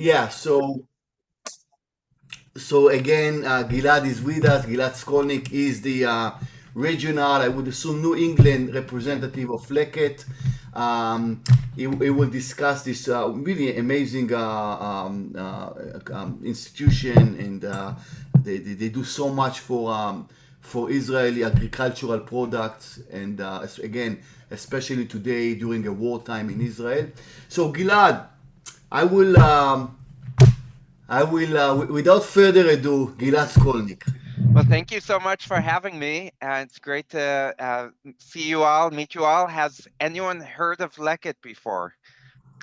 Yeah, so again, Gilad is with us. Gilad Skolnick is the regional, I would assume, New England representative of Leket. He will discuss this really amazing institution, and they do so much for Israeli agricultural products, and again, especially today during a wartime in Israel. So, Gilad, I will. Without further ado, Gilad Skolnick. Well, thank you so much for having me. It's great to see you all, meet you all. Has anyone heard of Leket before?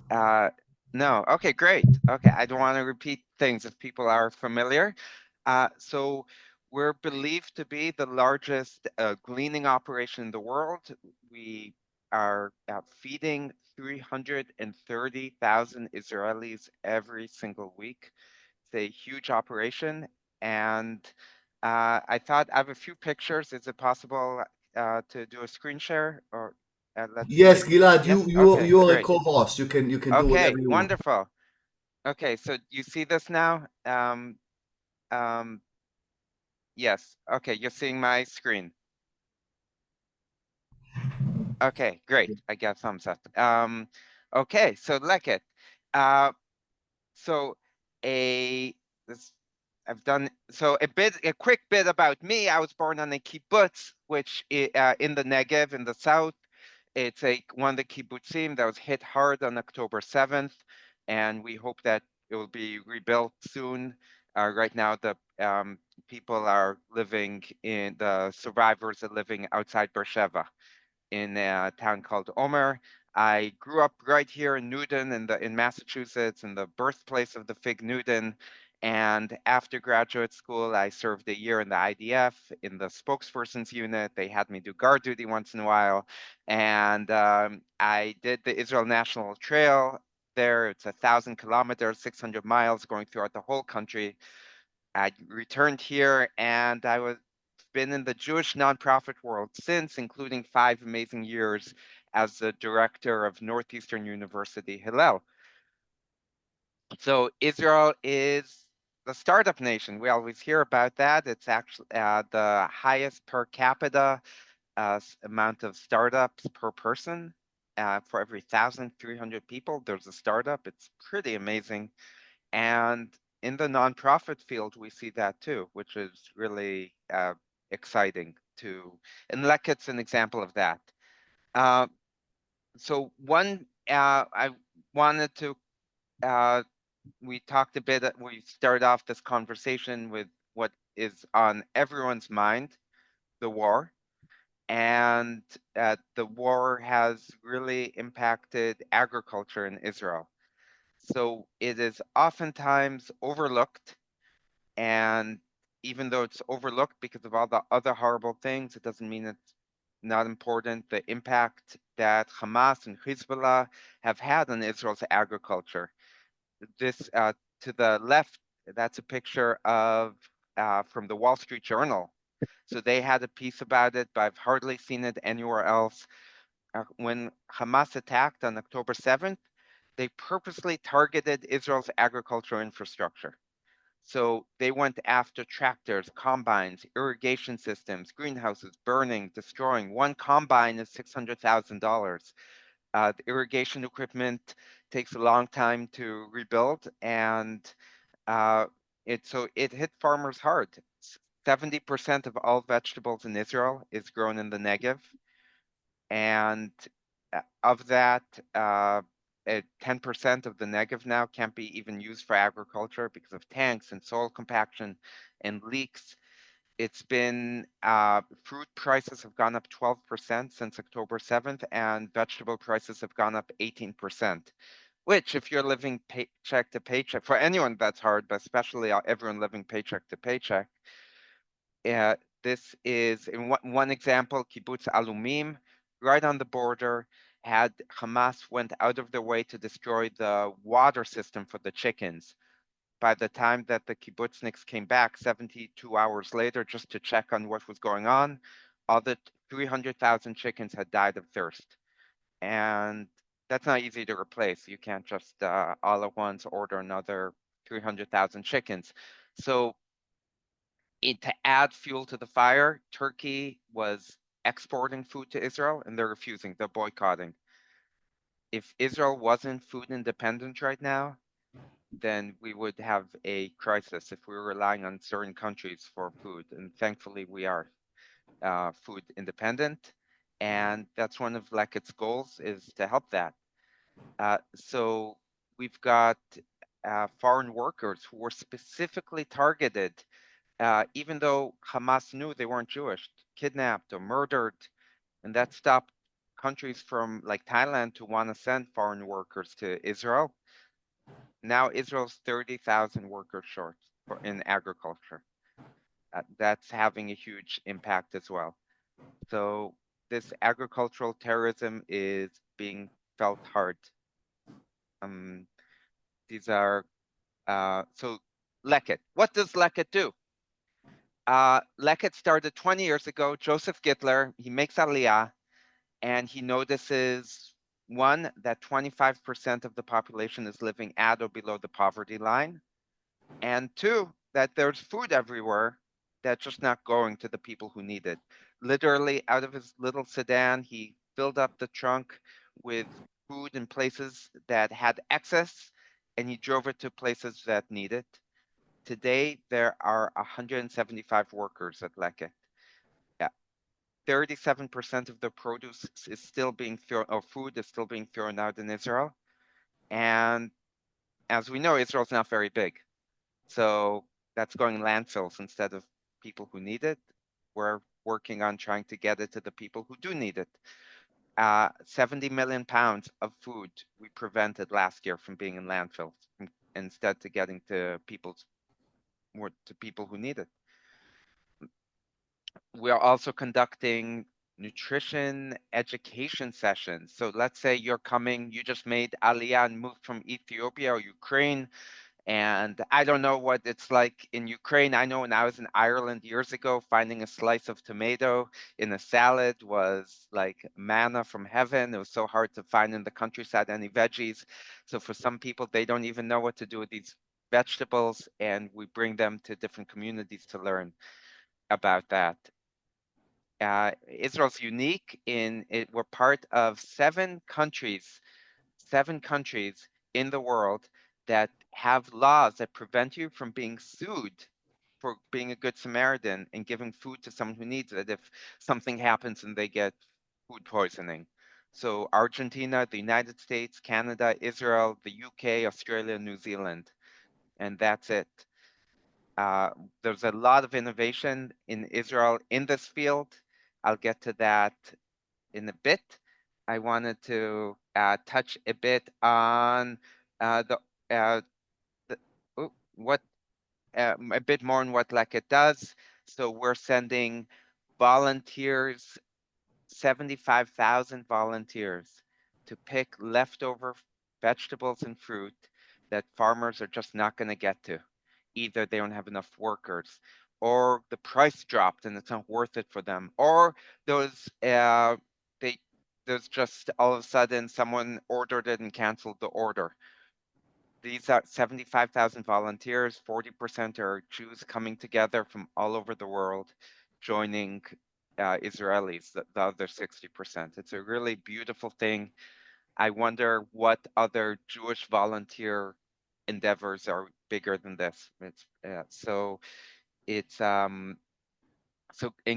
Uh, no. Okay, great. Okay, I don't want to repeat things if people are familiar. So we're believed to be the largest gleaning operation in the world. We are feeding 330,000 Israelis every single week. It's a huge operation, and I thought I have a few pictures. Is it possible to do a screen share, or let's Yes, see? Gilad, you Yes. you Okay. you are a Great. co-host. You can do Okay. whatever you want. Wonderful. Okay. So you see this now? Um. Yes. Okay. You're seeing my screen. Okay. Great. I got thumbs up. Okay. So Leket. Uh. So a this I've done so a quick bit about me. I was born on a kibbutz, which in the Negev in the south. It's one of the kibbutzim that was hit hard on October 7th, and we hope that it will be rebuilt soon. Right now, the people are living in the survivors are living outside Beersheba in a town called Omer. I grew up right here in Newton, in Massachusetts, in the birthplace of the Fig Newton. And after graduate school, I served a year in the IDF in the spokesperson's unit. They had me do guard duty once in a while, and I did the Israel National Trail there. It's 1,000 kilometers, 600 miles, going throughout the whole country. I returned here, and I was been in the Jewish nonprofit world since, including 5 amazing years as the director of Northeastern University Hillel. So Israel is the startup nation. We always hear about that. It's actually the highest per capita amount of startups per person. For every 1,300 people, there's a startup. It's pretty amazing. And in the nonprofit field, we see that too, which is really exciting to, and Leket's an example of that. Uh, so I wanted to, uh, we talked a bit, we started off this conversation with what is on everyone's mind, the war. And the war has really impacted agriculture in Israel. So it is oftentimes overlooked. And even though it's overlooked because of all the other horrible things, it doesn't mean it's not important. The impact that Hamas and Hezbollah have had on Israel's agriculture. This to the left, that's a picture of from the Wall Street Journal. So they had a piece about it, but I've hardly seen it anywhere else. When Hamas attacked on October 7th, they purposely targeted Israel's agricultural infrastructure. So they went after tractors, combines, irrigation systems, greenhouses, burning, destroying. One combine is $600,000. The irrigation equipment takes a long time to rebuild, and uh, it hit farmers hard. 70% of all vegetables in Israel is grown in the Negev, and of that, 10% of the Negev now can't be even used for agriculture because of tanks and soil compaction and leaks. It's been fruit prices have gone up 12% since October 7th, and vegetable prices have gone up 18%. Which, if you're living paycheck to paycheck, for anyone that's hard, but especially everyone living paycheck to paycheck, uh, this is in one example, Kibbutz Alumim, right on the border, had Hamas went out of their way to destroy the water system for the chickens. By the time that the kibbutzniks came back 72 hours later just to check on what was going on, all the 300,000 chickens had died of thirst. And that's not easy to replace. You can't just all at once order another 300,000 chickens. So to add fuel to the fire, Turkey was exporting food to Israel and they're refusing, they're boycotting. If Israel wasn't food independent right now, then we would have a crisis if we were relying on certain countries for food. And thankfully, we are food independent. And that's one of Leket's goals is to help that. So we've got foreign workers who were specifically targeted, even though Hamas knew they weren't Jewish, kidnapped or murdered. And that stopped countries from like Thailand to want to send foreign workers to Israel. Now Israel's 30,000 workers short in agriculture. That's having a huge impact as well. So this agricultural terrorism is being felt hard. Um, these are so Leket. What does Leket do? Leket started 20 years ago. Joseph Gittler, he makes Aliyah, and he notices one that 25% of the population is living at or below the poverty line, and two that there's food everywhere that's just not going to the people who need it. Literally, out of his little sedan, he filled up the trunk with food in places that had excess, and he drove it to places that need it. Today, there are 175 workers at Leket. Yeah, 37% of the produce is still being thrown, or food is still being thrown out in Israel. And as we know, Israel's not very big. So that's going in landfills instead of people who need it. We're working on trying to get it to the people who do need it. 70 million pounds of food we prevented last year from being in landfills instead to getting to people who need it. We are also conducting nutrition education sessions. So let's say you just made Aliyah and moved from Ethiopia or Ukraine, and I don't know what it's like in Ukraine. I know when I was in Ireland years ago, finding a slice of tomato in a salad was like manna from heaven. It was so hard to find in the countryside any veggies. So for some people, they don't even know what to do with these vegetables, and we bring them to different communities to learn about that. Israel's unique in it. We're part of seven countries in the world that have laws that prevent you from being sued for being a good Samaritan and giving food to someone who needs it if something happens and they get food poisoning. So Argentina, the United States, Canada, Israel, the UK, Australia, New Zealand, and that's it. Uh, there's a lot of innovation in Israel in this field. I'll get to that in a bit. I wanted to touch a bit on uh, the what a bit more on what Leket does. So we're sending volunteers, 75,000 volunteers to pick leftover vegetables and fruit that farmers are just not going to get to. Either they don't have enough workers, or the price dropped and it's not worth it for them, or those they there's just all of a sudden someone ordered it and canceled the order. These are 75,000 volunteers, 40% are Jews coming together from all over the world, joining Israelis, the other 60%. It's a really beautiful thing. I wonder what other Jewish volunteer endeavors are bigger than this. So in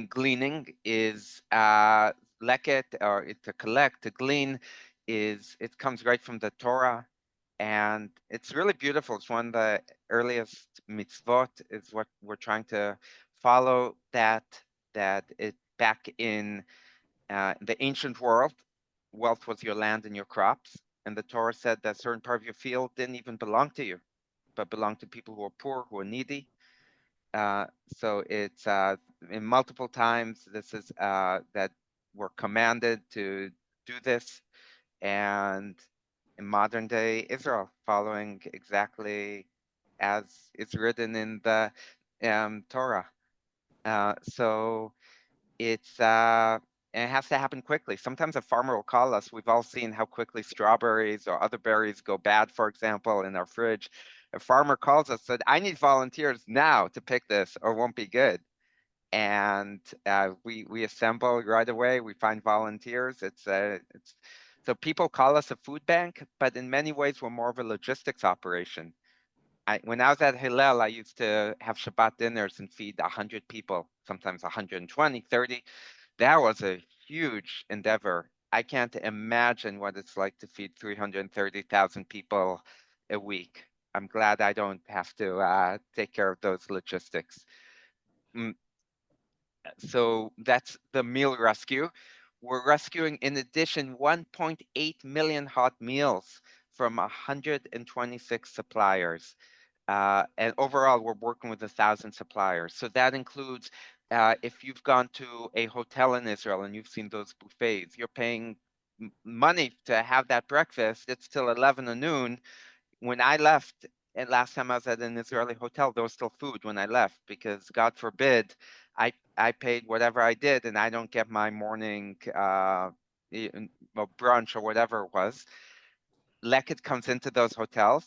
gleaning is leket, or to collect, to glean is, it comes right from the Torah, and it's really beautiful. It's one of the earliest mitzvot, is what we're trying to follow, that it back in the ancient world, wealth was your land and your crops, and the Torah said that a certain part of your field didn't even belong to you, but belonged to people who are poor, who are needy. So it's in multiple times, this is that we're commanded to do this, and in modern day Israel, following exactly as is written in the Torah. So it's and it has to happen quickly. Sometimes a farmer will call us. We've all seen how quickly strawberries or other berries go bad, for example, in our fridge. A farmer calls us, said, I need volunteers now to pick this or it won't be good. And we assemble right away. We find volunteers. It's so people call us a food bank, but in many ways we're more of a logistics operation. When I was at Hillel, I used to have Shabbat dinners and feed 100 people, sometimes 120, 30. That was a huge endeavor. I can't imagine what it's like to feed 330,000 people a week. I'm glad I don't have to take care of those logistics. Mm, So that's the meal rescue. We're rescuing, in addition, 1.8 million hot meals from 126 suppliers. And overall, we're working with 1,000 suppliers. So that includes if you've gone to a hotel in Israel and you've seen those buffets, you're paying money to have that breakfast. It's till 11 noon. When I left, and last time I was at an Israeli hotel, there was still food when I left because God forbid I paid whatever I did and I don't get my morning brunch or whatever it was. Leket comes into those hotels.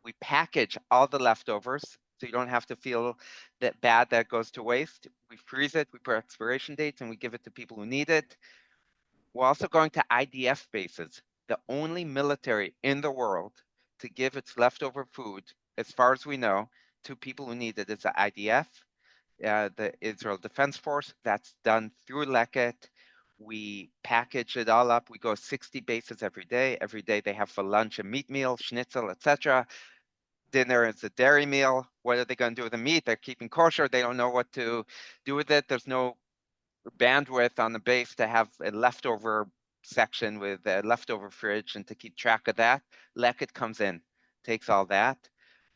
We package all the leftovers so you don't have to feel that bad that goes to waste. We freeze it, we put expiration dates, and we give it to people who need it. We're also going to IDF bases, the only military in the world to give its leftover food, as far as we know, to people who need it. It's the IDF, the Israel Defense Force. That's done through Leket. We package it all up. We go 60 bases every day. Every day they have for lunch a meat meal, schnitzel, etc. Dinner is a dairy meal. What are they going to do with the meat? They're keeping kosher. They don't know what to do with it. There's no bandwidth on the base to have a leftover section with a leftover fridge and to keep track of that. Leket comes in, takes all that.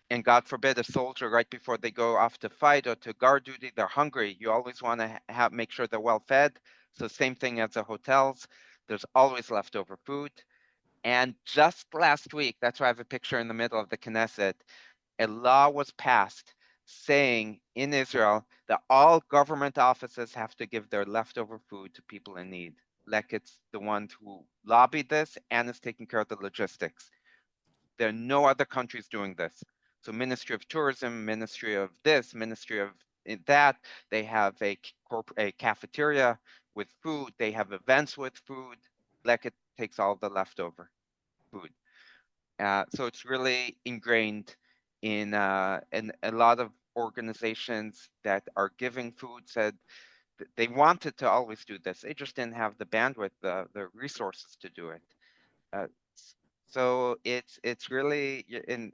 And God forbid a soldier right before they go off to fight or to guard duty, they're hungry. You always want to have make sure they're well fed. So same thing as the hotels. There's always leftover food. And just last week, that's why I have a picture in the middle of the Knesset, a law was passed saying in Israel that all government offices have to give their leftover food to people in need. Like it's the one who lobbied this and is taking care of the logistics. There are no other countries doing this. So Ministry of Tourism, Ministry of this, Ministry of that, they have a cafeteria with food. They have events with food. Like it takes all the leftover food. So it's really ingrained in a lot of organizations that are giving food said they wanted to always do this. They just didn't have the bandwidth, the resources to do it. Uh, so it's really in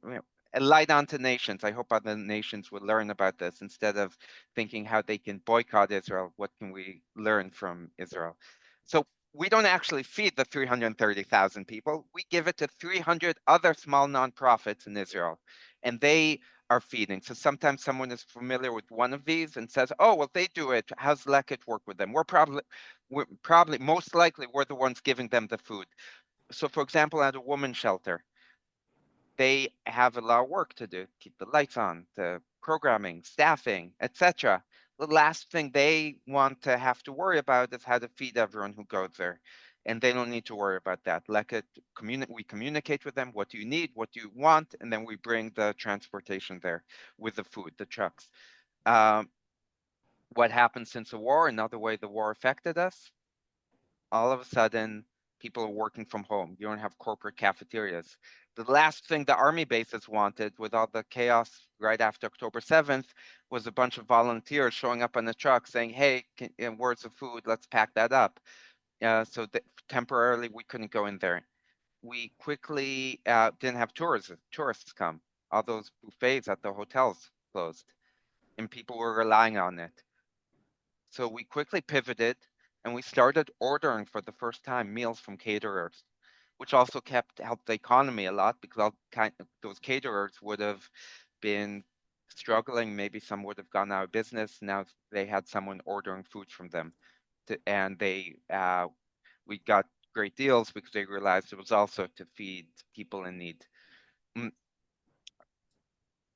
a light onto nations. I hope other nations will learn about this instead of thinking how they can boycott Israel. What can we learn from Israel? So we don't actually feed the 330,000 people. We give it to 300 other small nonprofits in Israel, and they are feeding. So sometimes someone is familiar with one of these and says, "Oh, well, they do it. How's Leket work with them?" We're probably most likely we're the ones giving them the food. So for example, at a women's shelter, they have a lot of work to do, keep the lights on, the programming, staffing, etc. The last thing they want to have to worry about is how to feed everyone who goes there. And they don't need to worry about that. We communicate with them, what do you need, what do you want, and then we bring the transportation there with the food, the trucks. Um, what happened since the war, another way the war affected us, all of a sudden people are working from home. You don't have corporate cafeterias. The last thing the army bases wanted with all the chaos right after October 7th was a bunch of volunteers showing up on the truck saying, hey, where's the food? Let's pack that up. So temporarily we couldn't go in there. We quickly didn't have tourists come. All those buffets at the hotels closed and people were relying on it. So we quickly pivoted and we started ordering for the first time meals from caterers, which also helped the economy a lot because those caterers would have been struggling. Maybe some would have gone out of business. Now they had someone ordering food from them, and we got great deals because they realized it was also to feed people in need. Mm,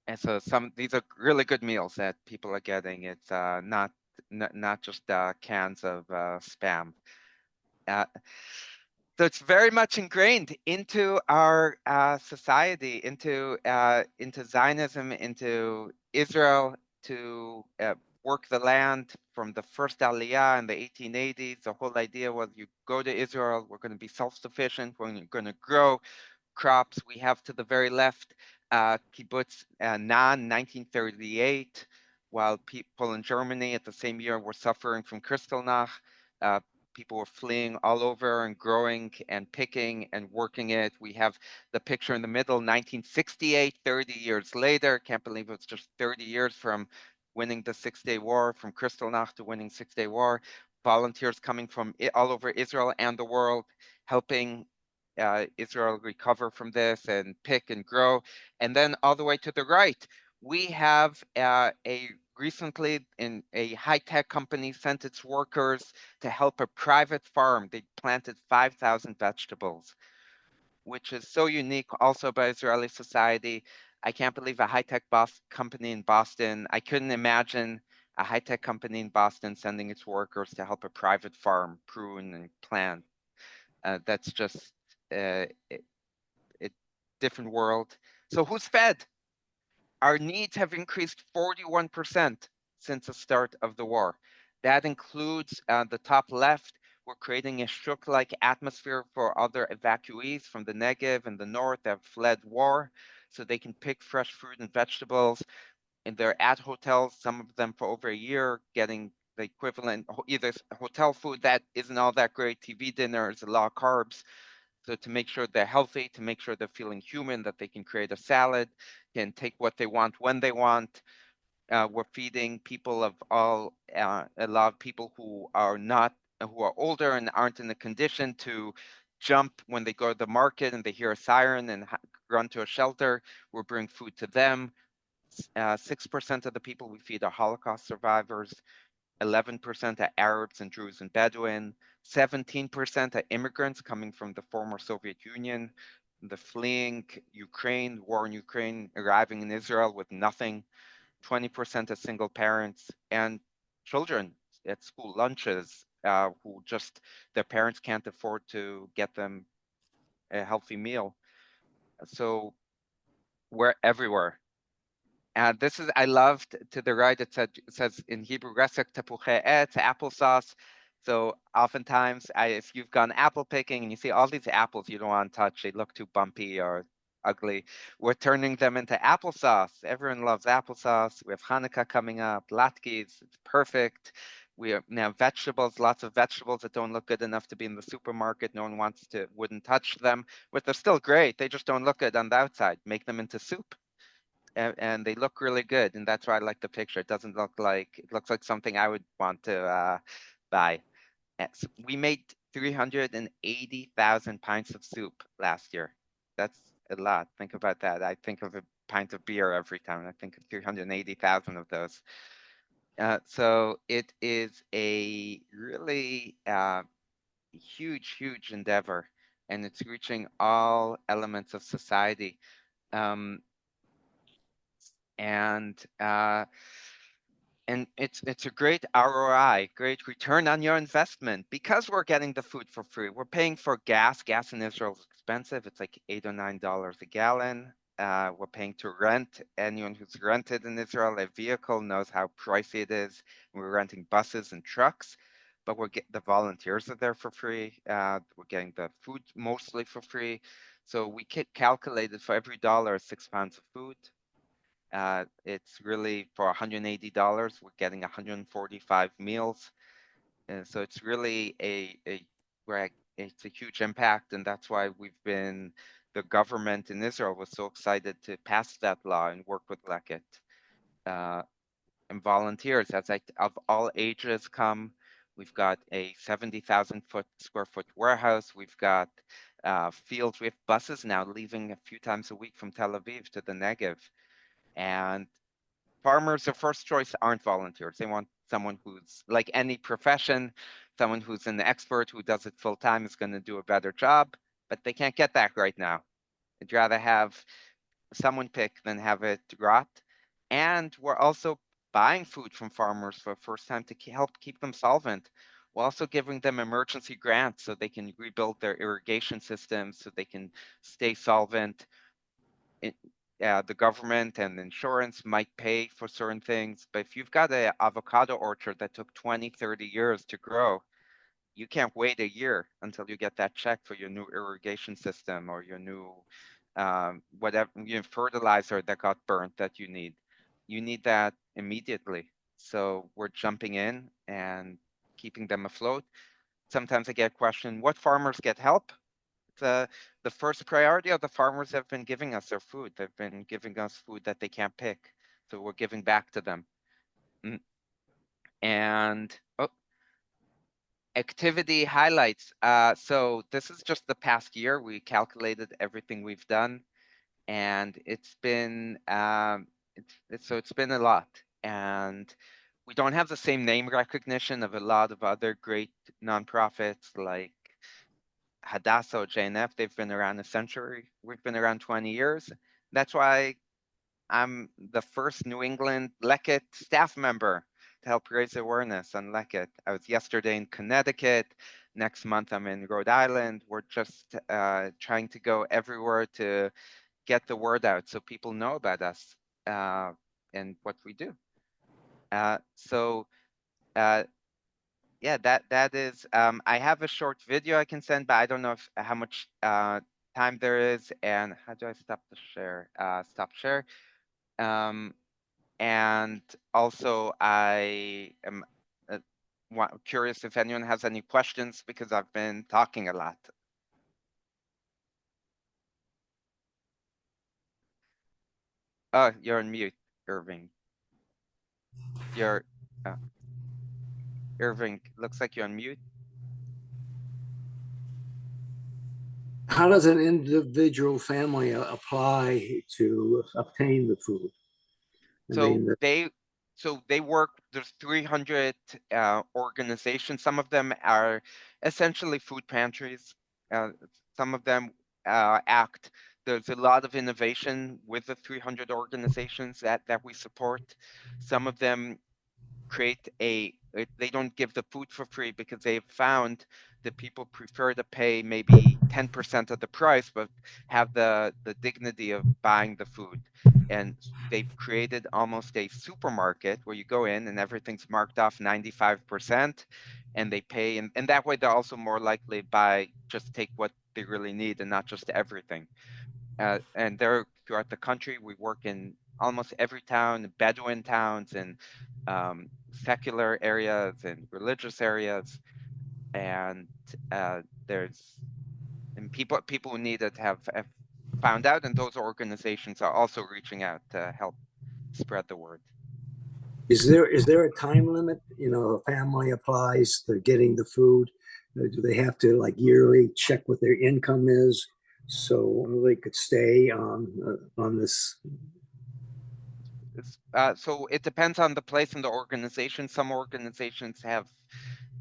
And so these are really good meals that people are getting. It's not not just cans of spam. Uh, so it's very much ingrained into our society, into Zionism, into Israel, to work the land from the first Aliyah in the 1880s. The whole idea was you go to Israel, we're going to be self-sufficient, we're going to grow crops. We have to the very left kibbutz Nan, 1938, while people in Germany at the same year were suffering from Kristallnacht. Uh, People were fleeing all over and growing and picking and working it. We have the picture in the middle, 1968, 30 years later. Can't believe it's just 30 years from winning the Six-Day War, from Kristallnacht to winning Six-Day War. Volunteers coming from all over Israel and the world, helping Israel recover from this and pick and grow. And then all the way to the right, we have a recently in a high-tech company sent its workers to help a private farm. They planted 5,000 vegetables, which is so unique also by Israeli society. I can't believe a high-tech company in Boston. I couldn't imagine a high-tech company in Boston sending its workers to help a private farm prune and plant. That's just a different world. So who's fed? Our needs have increased 41% since the start of the war. That includes the top left. We're creating a shuk-like atmosphere for other evacuees from the Negev and the north that have fled war, so they can pick fresh fruit and vegetables. And they're at hotels, some of them for over a year, getting the equivalent, either hotel food that isn't all that great, TV dinners, a lot of carbs, so to make sure they're healthy, to make sure they're feeling human, that they can create a salad, can take what they want when they want. We're feeding people of all, a lot of people who are not, who are older and aren't in a condition to jump when they go to the market and they hear a siren and run to a shelter. We're bringing food to them. 6% of the people we feed are Holocaust survivors. 11% are Arabs and Druze and Bedouin, 17% are immigrants coming from the former Soviet Union, the fleeing Ukraine, war in Ukraine, arriving in Israel with nothing, 20% are single parents, and children at school lunches who just, their parents can't afford to get them a healthy meal. So we're everywhere. This is, I loved to the right, it says in Hebrew, resek tepuche etz, applesauce. So oftentimes, if you've gone apple picking and you see all these apples you don't want to touch, they look too bumpy or ugly, we're turning them into applesauce. Everyone loves applesauce. We have Hanukkah coming up, latkes, it's perfect. We have now vegetables, lots of vegetables that don't look good enough to be in the supermarket. No one wouldn't touch them, but they're still great. They just don't look good on the outside. Make them into soup and they look really good, and that's why I like the picture. It doesn't look like, it looks like something I would want to buy. So we made 380,000 pints of soup last year. That's a lot. Think about that. I think of a pint of beer every time. I think of 380,000 of those. So it is a really huge, huge endeavor, and it's reaching all elements of society. Um, and it's a great ROI, great return on your investment, because we're getting the food for free. We're paying for gas. Gas in Israel is expensive. It's like $8 or $9 a gallon. We're paying to rent. Anyone who's rented in Israel a vehicle knows how pricey it is. We're renting buses and trucks, but the volunteers are there for free. We're getting the food mostly for free. So we calculated for every dollar, 6 pounds of food. It's really for $180, we're getting 145 meals. And so it's really it's a huge impact. And that's why the government in Israel was so excited to pass that law and work with Leket. Uh, and volunteers, of all ages come. We've got a 70,000 square foot warehouse. We've got fields. We have buses now leaving a few times a week from Tel Aviv to the Negev. And farmers, their first choice aren't volunteers. They want someone who's, like any profession, someone who's an expert who does it full time is going to do a better job, but they can't get that right now. They'd rather have someone pick than have it rot. And we're also buying food from farmers for the first time to help keep them solvent. We're also giving them emergency grants so they can rebuild their irrigation systems, so they can stay solvent. It, the government and insurance might pay for certain things, but if you've got an avocado orchard that took 20, 30 years to grow, you can't wait a year until you get that check for your new irrigation system or your new whatever your fertilizer that got burnt that you need. You need that immediately. So we're jumping in and keeping them afloat. Sometimes I get questioned, what farmers get help? The the first priority of the farmers have been giving us their food. They've been giving us food that they can't pick. So we're giving back to them. Mm, And oh, activity highlights. So this is just the past year. We calculated everything we've done, and it's been a lot. And we don't have the same name recognition of a lot of other great nonprofits like Hadassah or JNF. They've been around a century. We've been around 20 years. That's why I'm the first New England Leket staff member to help raise awareness on Leket. I was yesterday in Connecticut. Next month, I'm in Rhode Island. We're just trying to go everywhere to get the word out so people know about us and what we do. So, uh, yeah, that is. I have a short video I can send, but I don't know how much time there is. And how do I stop the share? Stop share. Um, And also, I am uh, curious if anyone has any questions because I've been talking a lot. Oh, you're on mute, Irving. You're uh, Irving. Looks like you're on mute. How does an individual family apply to obtain the food? I So mean, they work. There's 300 organizations. Some of them are essentially food pantries. Uh, some of them act. There's a lot of innovation with the 300 organizations that we support. Some of them they don't give the food for free because they've found that people prefer to pay maybe 10% of the price but have the dignity of buying the food. And they've created almost a supermarket where you go in and everything's marked off 95%, and they pay, and that way they're also more likely buy, just take what they really need and not just everything. And they're throughout the country. We work in almost every town, Bedouin towns and secular areas and religious areas. And there's and people who need it have found out, and those organizations are also reaching out to help spread the word. is there a time limit? A family applies, they're getting the food. Do they have to like yearly check what their income is so they could stay on this? So it depends on the place and the organization. Some organizations have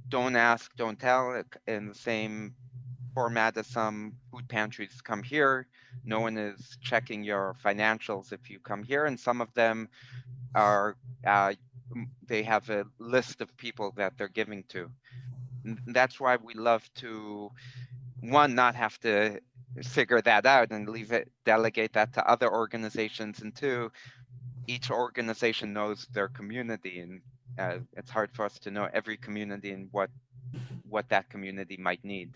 don't ask, don't tell in the same format as some food pantries come here. No one is checking your financials if you come here, and some of them are they have a list of people that they're giving to. And that's why we love to one, not have to figure that out and delegate that to other organizations, and two, each organization knows their community, and it's hard for us to know every community and what that community might need.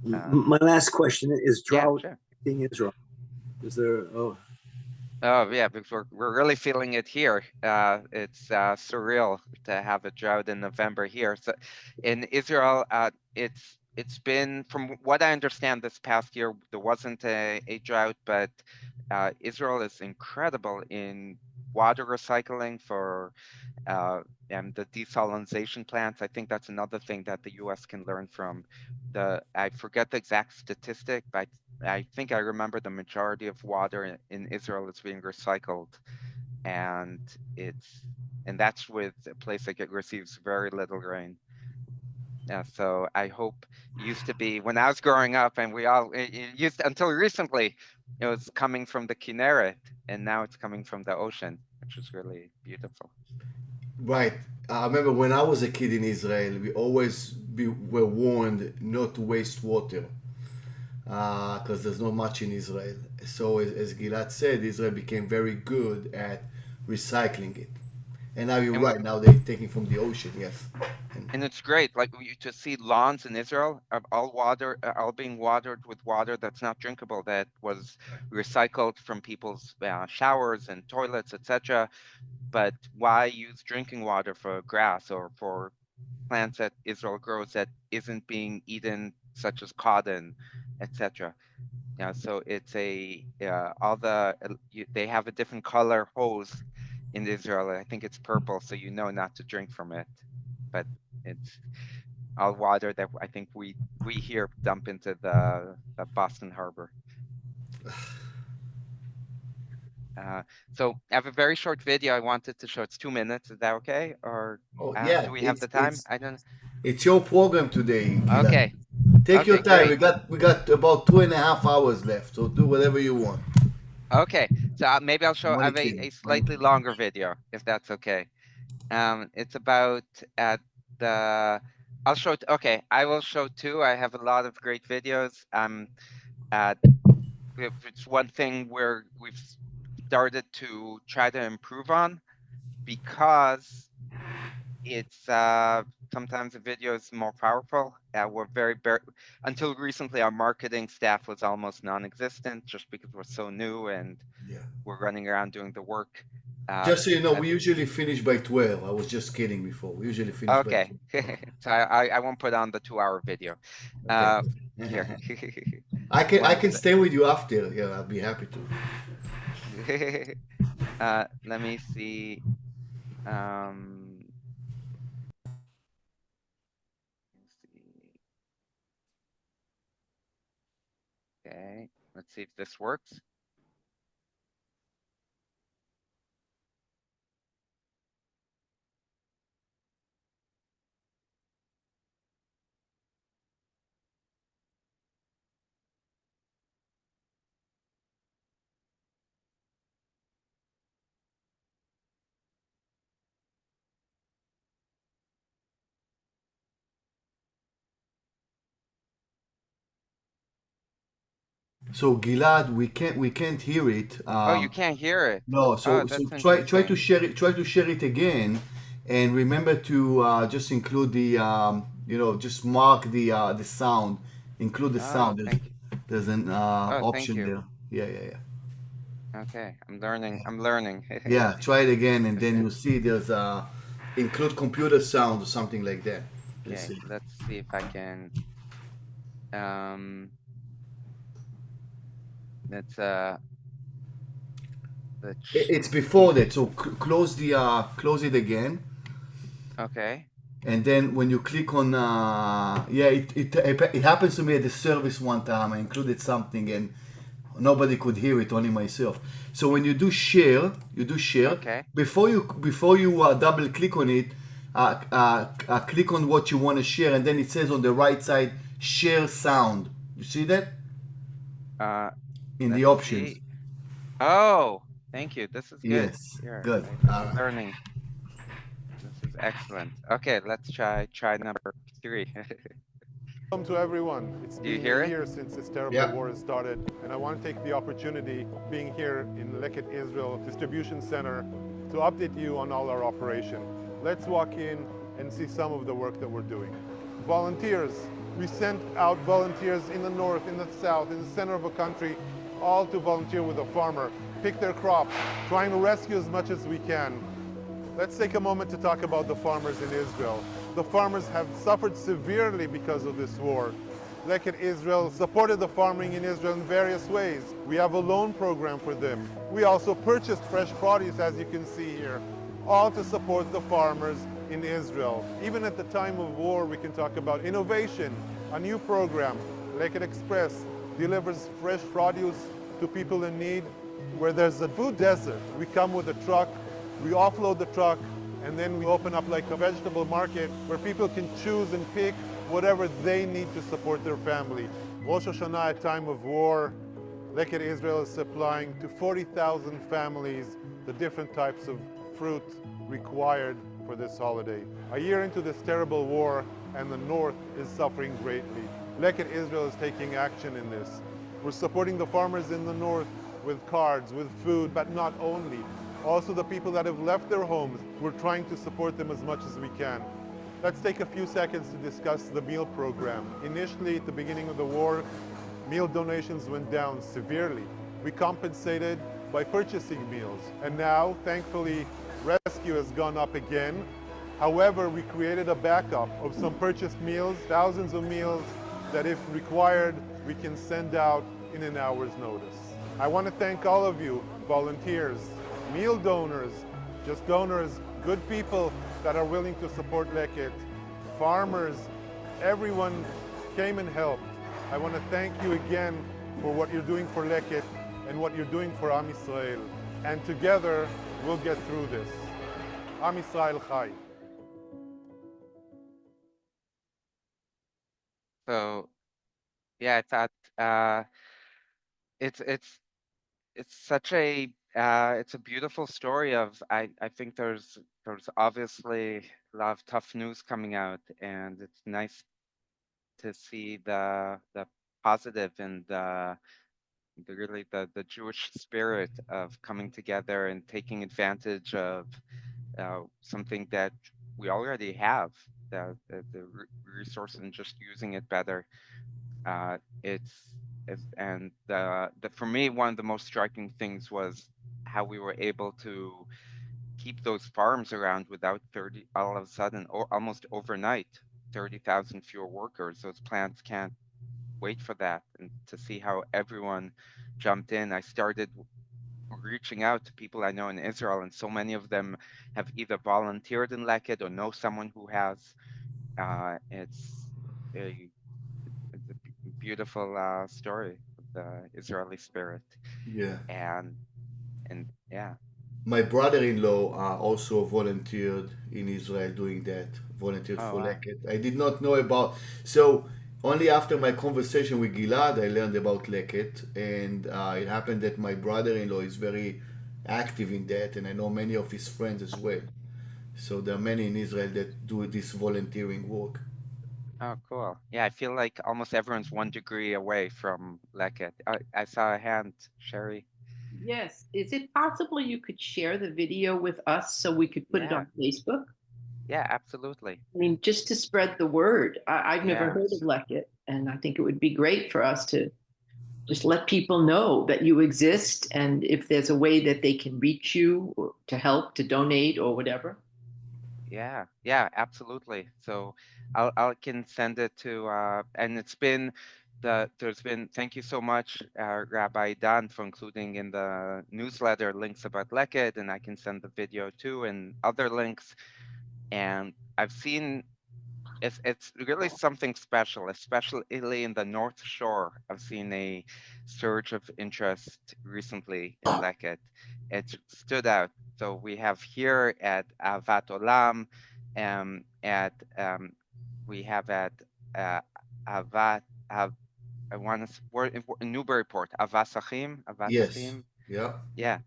My last question is Yeah, drought sure. in Israel. Is there? Oh, Oh yeah, because we're really feeling it here. It's surreal to have a drought in November here. So in Israel, it's been, from what I understand, this past year there wasn't a drought, but Israel is incredible in water recycling for uh, and the desalination plants. I think that's another thing that the U.S. can learn from. I forget the exact statistic, but I think I remember the majority of water in Israel is being recycled, and it's and that's with a place that receives very little rain. So I hope, it used to be when I was growing up, and it used until recently, it was coming from the Kinneret, and now it's coming from the ocean, which is really beautiful. Right. I remember when I was a kid in Israel, were warned not to waste water because there's not much in Israel. So, as Gilad said, Israel became very good at recycling it. And now you're And right. Now they're taking from the ocean. Yes. and it's great, like to see lawns in Israel are all being watered with water that's not drinkable, that was recycled from people's showers and toilets, etc. But why use drinking water for grass or for plants that Israel grows that isn't being eaten, such as cotton, etc. Yeah, so it's all they have a different color hose in Israel. I think it's purple, so you know not to drink from it. But it's all water that I think we here dump into the Boston Harbor. So I have a very short video I wanted to show. It's 2 minutes. Is that okay? Or Oh yeah. do we have the time? I don't. It's your program today, Gilad. Okay. Take your Okay, time. great. We got about 2.5 hours left. So do whatever you want. Okay. So maybe I'll show. I Only have kidding. a Only slightly kidding. longer video, if that's okay. It's about at the. I'll show. Okay, I will show two. I have a lot of great videos. At it's one thing where we've started to try to improve on because it's sometimes the video is more powerful. We're until recently our marketing staff was almost non-existent just because we're so new and Yeah. we're running around doing the work. Just so you know, At we usually finish by 12. I was just kidding before. We usually finish by Okay. 12. So I won't put on the 2-hour video. Okay. Here. I One can stay with you after. Yeah, I'll be happy to. let me see. Let's see. Okay. Let's see if this works. So Gilad, we can't hear it. Oh, you can't hear it. No, Oh, so that's try to interesting. share it. Try to share it again, and remember to just include the just mark the sound. Include the Oh, sound. thank you. There's an Oh, thank option you. there. Yeah, yeah, yeah. Okay, I'm learning. I'm learning. Yeah, try it again, and then you'll see there's include computer sound or something like that. You'll Okay, see. let's see if I can. Um, let's It's see. before that, so close it again. Okay. And then when you click on, it happens to me at the service one time. I included something and nobody could hear it, only myself. So when you do share Okay. before you double click on it, click on what you want to share, and then it says on the right side, share sound. You see that Uh, in the let's options? see. Oh, thank you. This is good. Yes, Here, good. All I'm right. learning. This is excellent. Okay, let's try number 3. Welcome to everyone. It's Do you been hear a it? year since this terrible Yeah. war has started, and I want to take the opportunity, being here in Leket Israel Distribution Center, to update you on all our operation. Let's walk in and see some of the work that we're doing. Volunteers. We sent out volunteers in the north, in the south, in the center of a country, all to volunteer with a farmer, pick their crops, trying to rescue as much as we can. Let's take a moment to talk about the farmers in Israel. The farmers have suffered severely because of this war. Leket Israel supported the farming in Israel in various ways. We have a loan program for them. We also purchased fresh produce, as you can see here, all to support the farmers in Israel. Even at the time of war, we can talk about innovation, a new program. Leket Express delivers fresh produce to people in need. Where there's a food desert, we come with a truck, we offload the truck, and then we open up like a vegetable market where people can choose and pick whatever they need to support their family. Rosh Hashanah, a time of war, Leket Israel is supplying to 40,000 families the different types of fruit required for this holiday. A year into this terrible war, and the North is suffering greatly. Leket Israel is taking action in this. We're supporting the farmers in the North with cards, with food, but not only. Also the people that have left their homes, we're trying to support them as much as we can. Let's take a few seconds to discuss the meal program. Initially, at the beginning of the war, meal donations went down severely. We compensated by purchasing meals. And now, thankfully, rescue has gone up again. However, we created a backup of some purchased meals, thousands of meals that if required, we can send out in an hour's notice. I want to thank all of you, volunteers, meal donors, just donors, good people that are willing to support Leket, farmers, everyone came and helped. I want to thank you again for what you're doing for Leket and what you're doing for Am Israel. And together, we'll get through this. Am Israel Chai. So yeah, I thought it's such a it's a beautiful story of I think there's obviously a lot of tough news coming out, and it's nice to see the positive and really the Jewish spirit of coming together and taking advantage of something that we already have, the resource, and just using it better. It's and the for me, one of the most striking things was how we were able to keep those farms around without 30 all of a sudden, or almost overnight, 30,000 fewer workers. Those plants can't wait for that. And to see how everyone jumped in, I started reaching out to people I know in Israel, and so many of them have either volunteered in Leket or know someone who has. It's a beautiful story of the Israeli spirit, Yeah. and yeah. My brother-in-law also volunteered in Israel doing that, volunteered Oh for wow. Leket. I did not know about, so only after my conversation with Gilad, I learned about Leket, and it happened that my brother-in-law is very active in that, and I know many of his friends as well. So there are many in Israel that do this volunteering work. Oh, cool. Yeah, I feel like almost everyone's 1 degree away from Leket. I saw a hand, Sherry. Yes. Is it possible you could share the video with us so we could put it Yeah, on Facebook? yeah, absolutely. I mean, just to spread the word. I've never Yeah. heard of Leket, and I think it would be great for us to just let people know that you exist, and if there's a way that they can reach you or to help, to donate, or whatever. Yeah, yeah, absolutely. So I can send it to and it's been there's been, thank you so much, Rabbi Idan, for including in the newsletter links about Leket, and I can send the video too and other links. And I've seen it's really something special, especially in the North Shore. I've seen a surge of interest recently in Leket. It stood out. So we have here at Avat Olam, at we have at uh, Avat. I want to we're in Newburyport, Avasachim, Yes. Avasachim. Yeah. Yeah.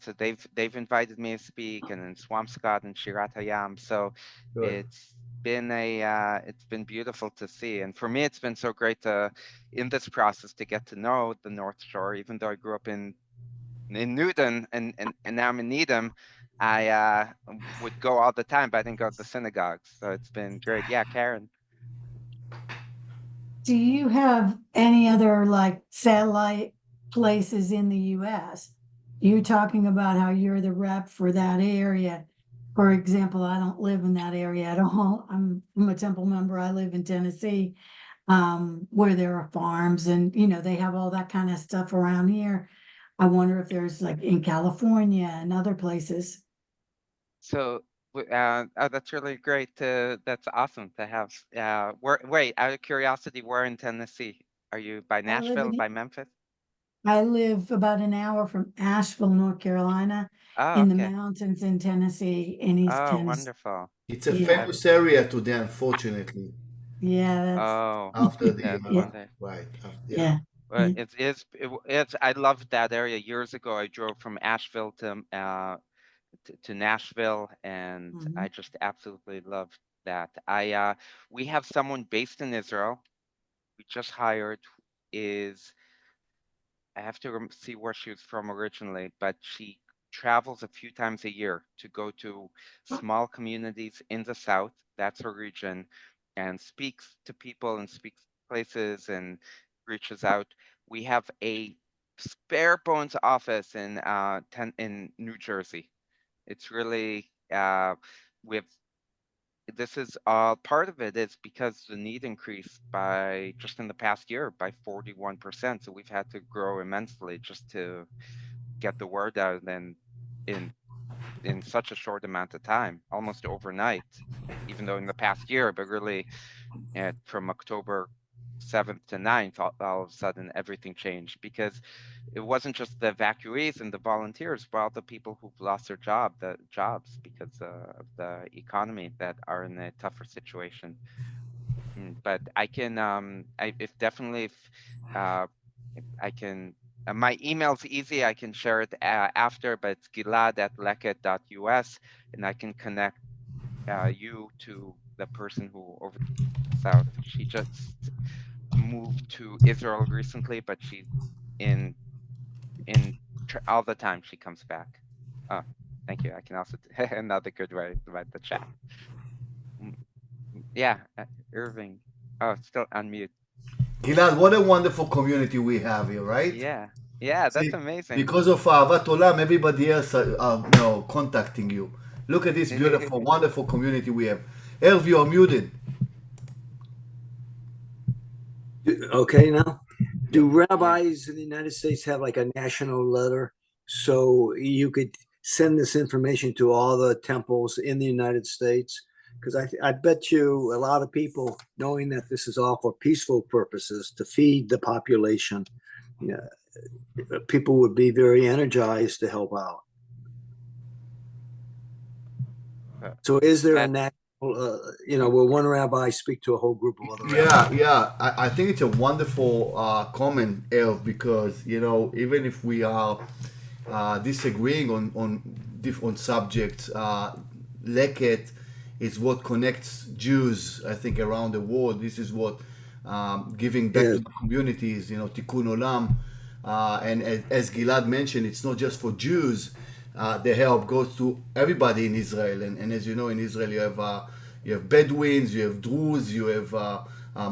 So they've invited me to speak, and in Swampscott and Shirat Hayam. So Good. it's been beautiful to see, and for me it's been so great to in this process to get to know the North Shore. Even though I grew up in Newton and now I'm in Needham, I would go all the time, but I didn't go to the synagogues. So it's been great. Yeah, Karen. Do you have any other like satellite places in the US? You're talking about how you're the rep for that area. For example, I don't live in that area at all. I'm a Temple member. I live in Tennessee, where there are farms and, they have all that kind of stuff around here. I wonder if there's like in California and other places. So oh, that's really great. That's awesome to have. Wait, out of curiosity, where in Tennessee? Are you by I live Nashville, in, by Memphis? I live about an hour from Asheville, North Carolina, Oh, in the okay. mountains in Tennessee, in East Oh, Tennessee. wonderful. It's a Yeah, famous area today, unfortunately, yeah, that's, Oh, after the, that's yeah, wonderful. right, yeah. yeah. It's I loved that area. Years ago, I drove from Asheville to Nashville, and I just absolutely loved that. We have someone based in Israel. We just hired is I have to see where she was from originally, but she travels a few times a year to go to small communities in the South. That's her region, and speaks to people and speaks places and reaches out. We have a spare bones office in New Jersey. It's really with this is part of it is because the need increased by just in the past year by 41%. So we've had to grow immensely just to get the word out and in in such a short amount of time, almost overnight, even though in the past year, but really from October 7th to 9th, all of a sudden everything changed because it wasn't just the evacuees and the volunteers, but all the people who've lost their jobs because of the economy that are in a tougher situation. But I can, if definitely, if I can, my email's easy. I can share it after, but it's gilad@leket.us, and I can connect you to the person who over the south. She just moved to Israel recently, but she's in all the time she comes back. Oh, thank you. I can also another good way about the chat. Yeah, Irving. Oh, it's still unmute. Gilad, what a wonderful community we have here, right? Yeah, yeah, that's See, amazing. because of Ahavat Olam, everybody else are contacting you. Look at this beautiful, wonderful community we have. Elv, you are muted. Okay, now, do rabbis in the United States have like a national letter so you could send this information to all the temples in the United States? Because I bet you a lot of people, knowing that this is all for peaceful purposes to feed the population, people would be very energized to help out. So is there a national, will one rabbi speak to a whole group of other rabbis? Yeah. I think it's a wonderful comment, Elf, because even if we are disagreeing on different subjects, Leket is what connects Jews, I think, around the world. This is what giving back to the communities, Tikkun Olam. And as Gilad mentioned, it's not just for Jews. The help goes to everybody in Israel. And as you know, in Israel, you have Bedouins, you have Druze, you have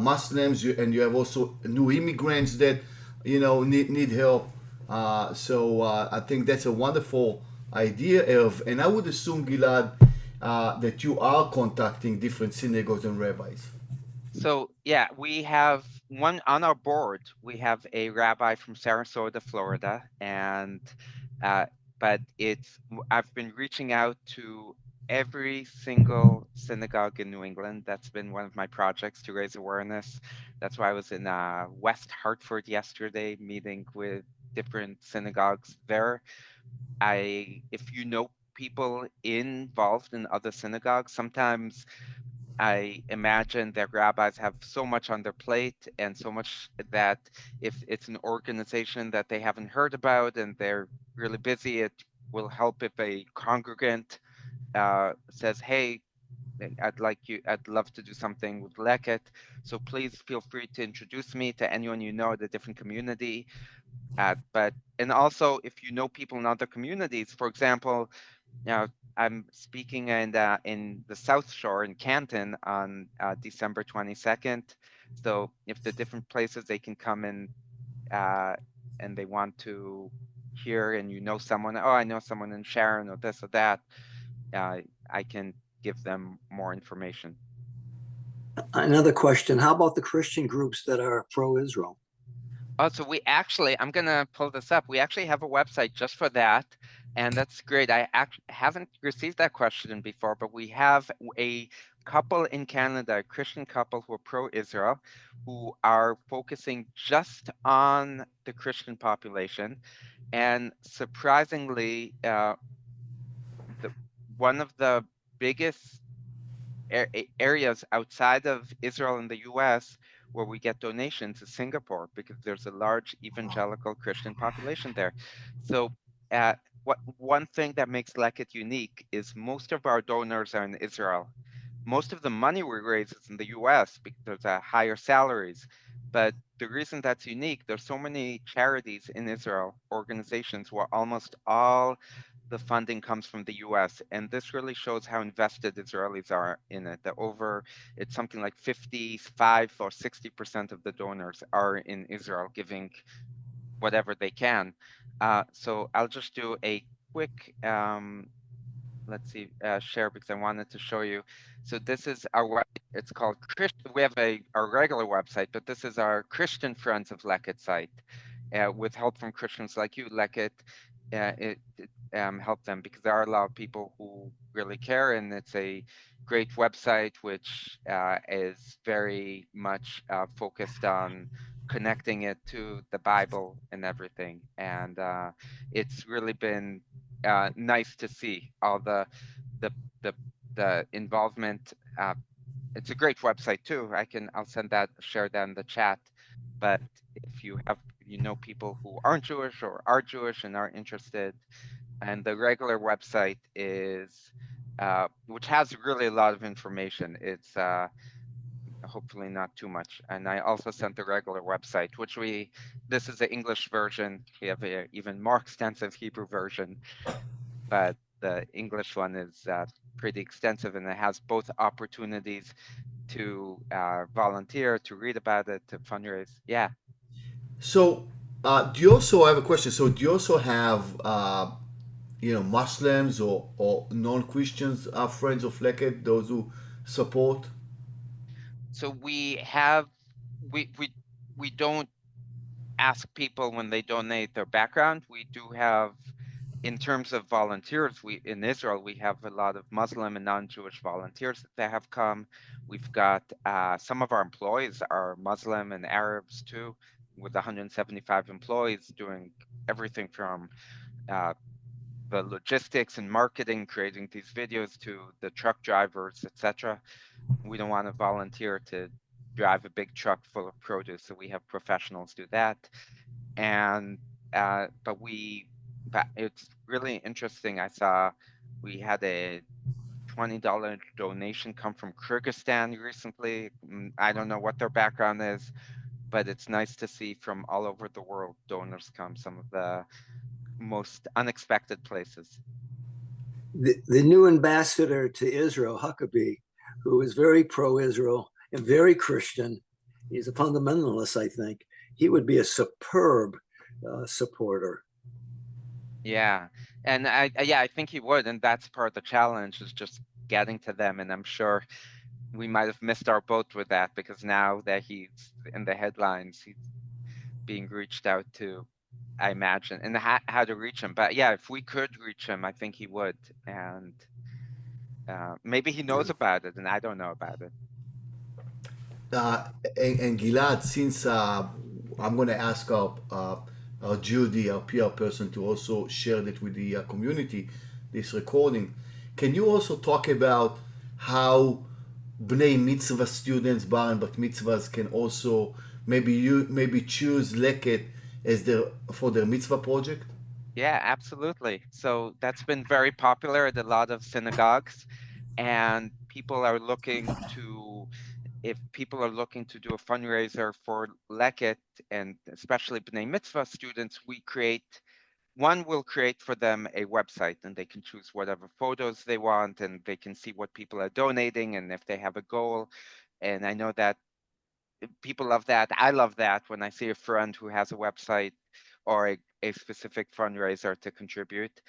Muslims, and you have also new immigrants that need help. So I think that's a wonderful idea of, and I would assume, Gilad, that you are contacting different synagogues and rabbis. So yeah, we have one on our board. We have a rabbi from Sarasota, Florida, and but I've been reaching out to every single synagogue in New England. That's been one of my projects to raise awareness. That's why I was in West Hartford yesterday, meeting with different synagogues there. If you know people involved in other synagogues, sometimes I imagine that rabbis have so much on their plate and so much that if it's an organization that they haven't heard about and they're really busy, it will help if a congregant says, "Hey, I'd love to do something with Leket. So please feel free to introduce me to anyone you know at a different community." And also, if you know people in other communities, for example, I'm speaking in the South Shore in Canton on December 22nd. So if the different places they can come in and they want to hear and someone, oh, I know someone in Sharon or this or that, I can give them more information. Another question, how about the Christian groups that are pro-Israel? Oh, so I'm going to pull this up. We actually have a website just for that. And that's great. I haven't received that question before, but we have a couple in Canada, a Christian couple who are pro-Israel, who are focusing just on the Christian population. And surprisingly, one of the biggest areas outside of Israel and the US where we get donations is Singapore, because there's a large evangelical Christian population there. So uh, one thing that makes Leket unique is most of our donors are in Israel. Most of the money we raise is in the US because there's higher salaries. But the reason that's unique, there's so many charities in Israel, organizations where almost all the funding comes from the US. And this really shows how invested Israelis are in it. It's something like 55 or 60% of the donors are in Israel giving whatever they can. So I'll just do a quick let's see, share, because I wanted to show you. So this is our web. It's called Christian. We have our regular website, but this is our Christian Friends of Leket site, with help from Christians like you. Leket help them, because there are a lot of people who really care, and it's a great website which is very much focused on connecting it to the Bible and everything. And it's really been nice to see all the the the involvement. It's a great website too. I'll share that in the chat. But if you know people who aren't Jewish or are Jewish and are interested, and the regular website is which has really a lot of information. It's hopefully not too much. And I also sent the regular website, this is the English version. We have a even more extensive Hebrew version, but the English one is pretty extensive, and it has both opportunities to volunteer, to read about it, to fundraise. Yeah. So, do you also, I have a question. So, do you also have, Muslims or non-Christians friends of Leket, those who support? So we don't ask people when they donate their background. We do have, in terms of volunteers, in Israel we have a lot of Muslim and non-Jewish volunteers that have come. We've got some of our employees are Muslim and Arabs too, with 175 employees doing everything from the logistics and marketing, creating these videos, to the truck drivers, etc. We don't want to volunteer to drive a big truck full of produce, so we have professionals do that. And but it's really interesting. I saw we had a $20 donation come from Kyrgyzstan recently. I don't know what their background is, but it's nice to see from all over the world donors come, some of the most unexpected places. The new ambassador to Israel, Huckabee, who is very pro-Israel and very Christian, he's a fundamentalist, I think. He would be a superb supporter. Yeah, and I think he would, and that's part of the challenge, is just getting to them. And I'm sure we might have missed our boat with that, because now that he's in the headlines, he's being reached out to, I imagine, and how to reach him. But yeah, if we could reach him, I think he would. And maybe he knows about it and I don't know about it. And Gilad, since I'm going to ask our Judy, our PR person, to also share that with the community, this recording, can you also talk about how Bnei Mitzvah students, bar and bat mitzvahs, can also maybe choose Leket as for their mitzvah project? Yeah, absolutely. So that's been very popular at a lot of synagogues, and if people are looking to do a fundraiser for Leket, and especially Bnei Mitzvah students, we'll create for them a website, and they can choose whatever photos they want, and they can see what people are donating and if they have a goal. And I know that people love that. I love that when I see a friend who has a website or a specific fundraiser to contribute.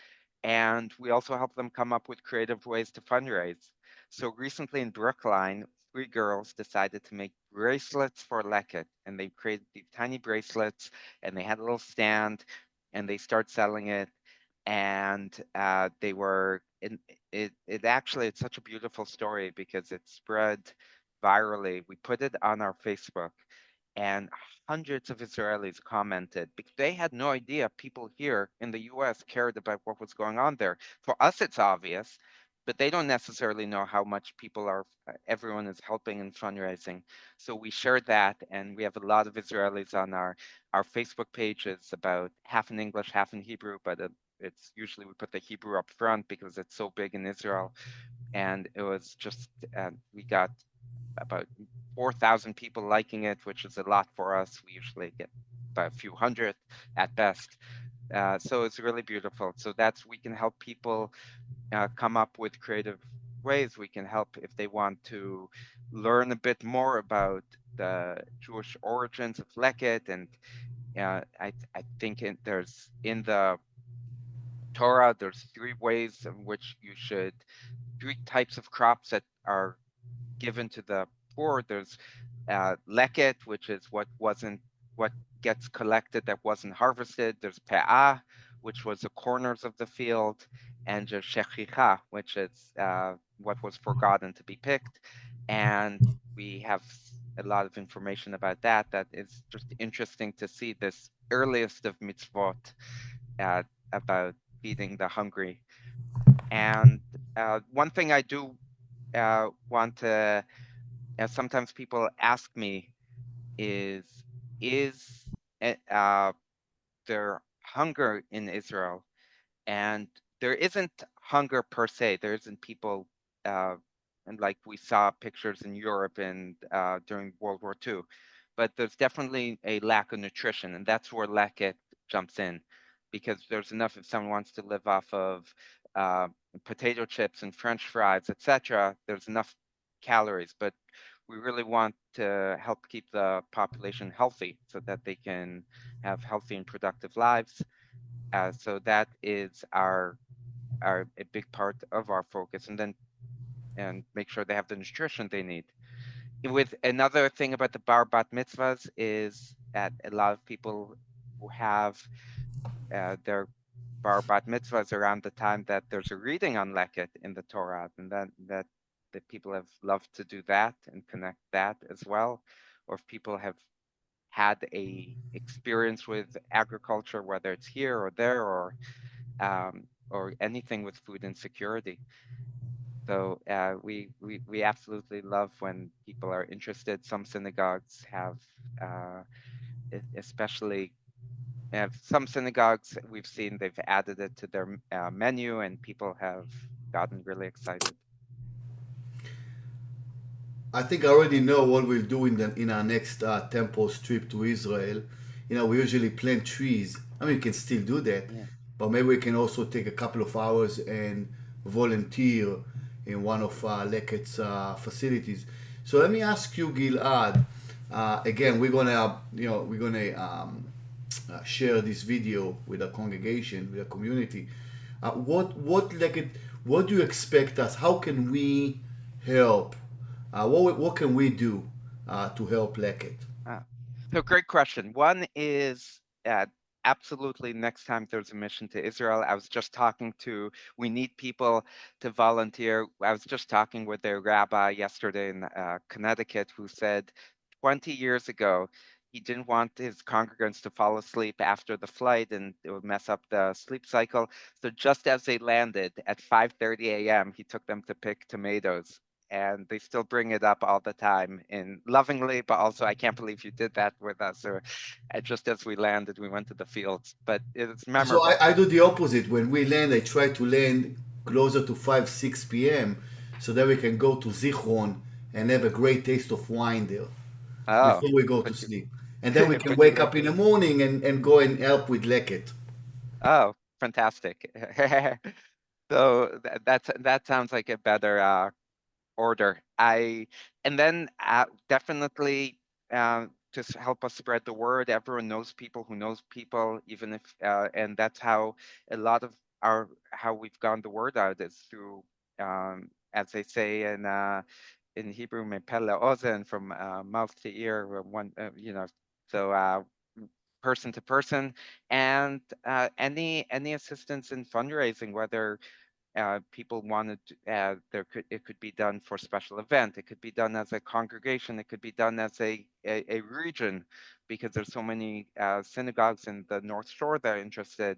And we also help them come up with creative ways to fundraise. So recently in Brookline, 3 girls decided to make bracelets for Leket, and they created these tiny bracelets, and they had a little stand, and they start selling it. And they were in it actually, it's such a beautiful story because it spread virally. We put it on our Facebook, and hundreds of Israelis commented because they had no idea people here in the US cared about what was going on there. For us, it's obvious, but they don't necessarily know how much everyone is helping in fundraising. So we shared that, and we have a lot of Israelis on our Facebook page. It's about half in English, half in Hebrew, but it's usually we put the Hebrew up front because it's so big in Israel. And it was just, we got about 4,000 people liking it, which is a lot for us. We usually get about a few hundred at best. So it's really beautiful. So we can help people come up with creative ways. We can help if they want to learn a bit more about the Jewish origins of Leket. And I think there's in the Torah, there's three ways in which three types of crops that are given to the poor. There's leket, which is what gets collected that wasn't harvested. There's pe'ah, which was the corners of the field, and there's shechicha, which is what was forgotten to be picked. And we have a lot of information about that. That is just interesting to see this earliest of mitzvot about feeding the hungry. And one thing I do want to, sometimes people ask me is is there hunger in Israel? And there isn't hunger per se. There isn't people, and like we saw pictures in Europe and during World War II, but there's definitely a lack of nutrition, and that's where Leket jumps in, because there's enough if someone wants to live off of uh, potato chips and French fries, etc. There's enough calories, but we really want to help keep the population healthy so that they can have healthy and productive lives. So that is a big part of our focus, and make sure they have the nutrition they need. With another thing about the bar bat mitzvahs is that a lot of people who have their bar bat mitzvahs around the time that there's a reading on Leket in the Torah, and that people have loved to do that and connect that as well, or if people have had a experience with agriculture, whether it's here or there, or anything with food insecurity. So we absolutely love when people are interested. Some synagogues have, especially some synagogues we've seen they've added it to their menu, and people have gotten really excited. I think I already know what we'll do in our next Temples trip to Israel. You know, we usually plant trees. I mean, we can still do that, Yeah. but maybe we can also take a couple of hours and volunteer in one of Leket's facilities. So let me ask you, Gilad. Again, we're gonna share this video with our congregation, with our community. What do you expect us? How can we help? What can we do to help Leket? Ah, so great question. One is absolutely next time there's a mission to Israel. We need people to volunteer. I was just talking with a rabbi yesterday in Connecticut who said 20 years ago, he didn't want his congregants to fall asleep after the flight and it would mess up the sleep cycle. So just as they landed at 5:30 a.m., he took them to pick tomatoes, and they still bring it up all the time in lovingly, but also I can't believe you did that with us. Or just as we landed, we went to the fields, but it's So memorable. I do the opposite. When we land, I try to land closer to 5, 6 p.m. so that we can go to Zichron and have a great taste of wine there Oh, before we go to put you, sleep. And then we can put you wake in. up in the morning and go and help with Leket. Oh, fantastic. So that sounds like a better order. And then definitely to help us spread the word. Everyone knows people who knows people, even if and that's how a lot of how we've gotten the word out is through, as they say in Hebrew, mepele ozen, from mouth to ear, so person to person, and any assistance in fundraising, whether people wanted it could be done for special event, it could be done as a congregation, it could be done as a region, because there's so many synagogues in the North Shore that are interested.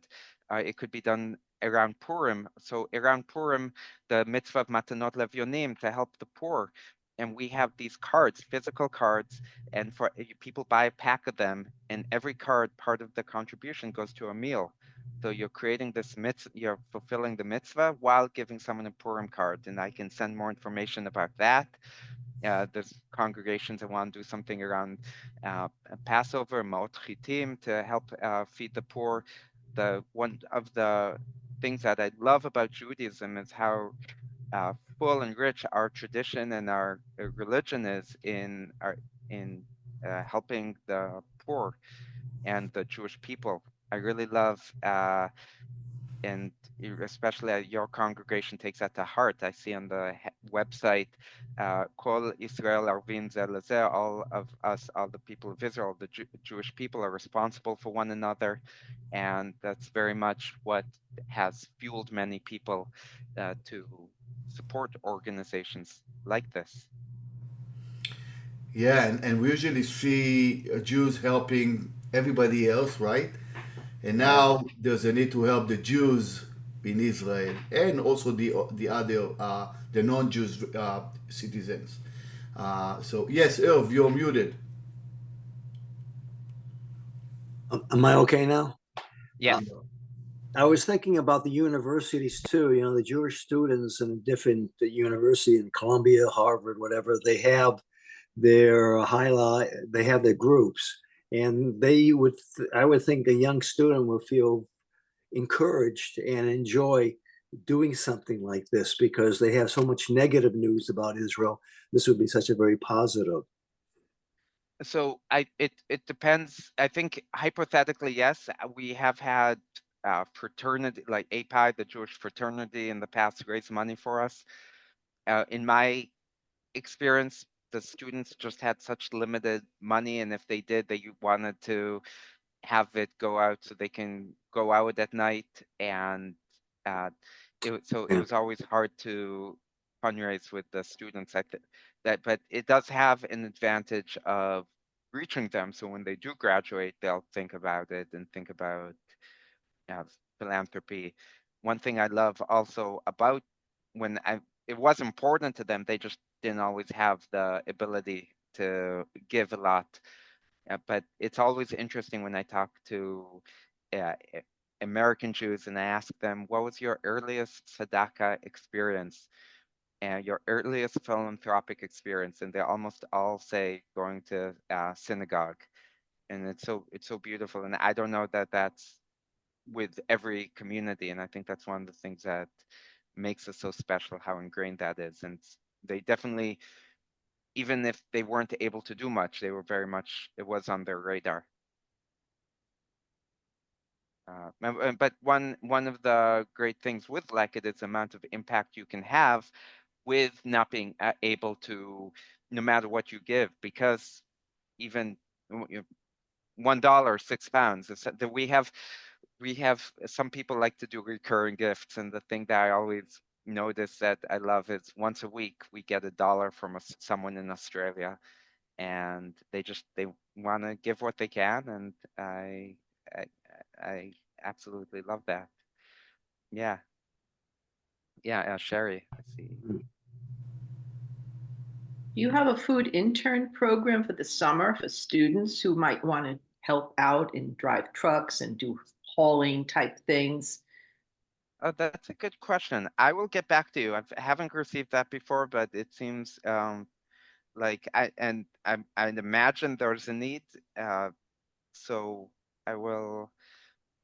It could be done around Purim. So around Purim, the mitzvah of Matanot Levyonim, to help the poor. And we have these cards, physical cards, and for people buy a pack of them, and every card, part of the contribution goes to a meal. So you're creating this mitzvah, you're fulfilling the mitzvah while giving someone a Purim card. And I can send more information about that. There's congregations that want to do something around Passover, Ma'ot Chitim, to help feed the poor. One of the things that I love about Judaism is how full and rich our tradition and our religion is in helping the poor and the Jewish people. I really love, and especially your congregation takes that to heart. I see on the website, Kol Israel Arvin Ze Lezeh, all of us, all the people of Israel, the Jewish people are responsible for one another. And that's very much what has fueled many people to support organizations like this. Yeah, and we usually see Jews helping everybody else, right? And now there's a need to help the Jews in Israel and also the other the non-Jews citizens. So yes, Irv, you're muted. Am I okay now? Yes. I was thinking about the universities too. You know, the Jewish students in different university in Columbia, Harvard, whatever, they have their highlight, they have their groups, and I would think a young student would feel encouraged and enjoy doing something like this because they have so much negative news about Israel. This would be such a very positive. So it depends. I think hypothetically, yes, we have had fraternity like API, the Jewish fraternity, in the past raise money for us. In my experience, the students just had such limited money, and if they did, they wanted to have it go out so they can go out at night, and it was always hard to fundraise with the students. But it does have an advantage of reaching them. So when they do graduate, they'll think about it and think about philanthropy. One thing I love also about it was important to them, they just didn't always have the ability to give a lot. But it's always interesting when I talk to American Jews and I ask them, what was your earliest tzedakah experience and your earliest philanthropic experience? And they almost all say going to synagogue. And it's so beautiful. And I don't know that that's with every community. And I think that's one of the things that makes us so special, how ingrained that is. And they definitely, even if they weren't able to do much, they were very much, it was on their radar. But one of the great things with Leket is the amount of impact you can have with not being able to, no matter what you give, because even $1, £6. We have some people like to do recurring gifts, and the thing that I always notice that I love is once a week we get $1 from someone in Australia, and they want to give what they can, and I absolutely love that. Yeah. Sherry, I see. Do you have a food intern program for the summer for students who might want to help out and drive trucks and do hauling type things? Oh, that's a good question. I will get back to you. I haven't received that before, but it seems like I'd imagine there's a need. So I will,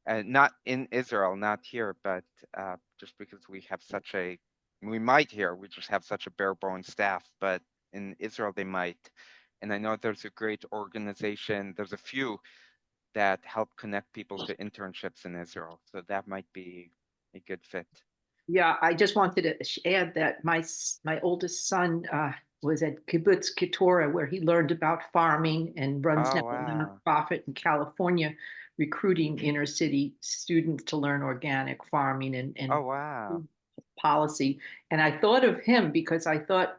not in Israel, not here, but just because we just have such a bare bones staff, but in Israel they might. And I know there's a great organization, there's a few that help connect people to internships in Israel. So that might be a good fit. Yeah, I just wanted to add that my oldest son was at Kibbutz Ketorah, where he learned about farming and runs now Oh, a wow. nonprofit in California, recruiting inner city students to learn organic farming and Oh, wow. policy. And I thought of him because I thought,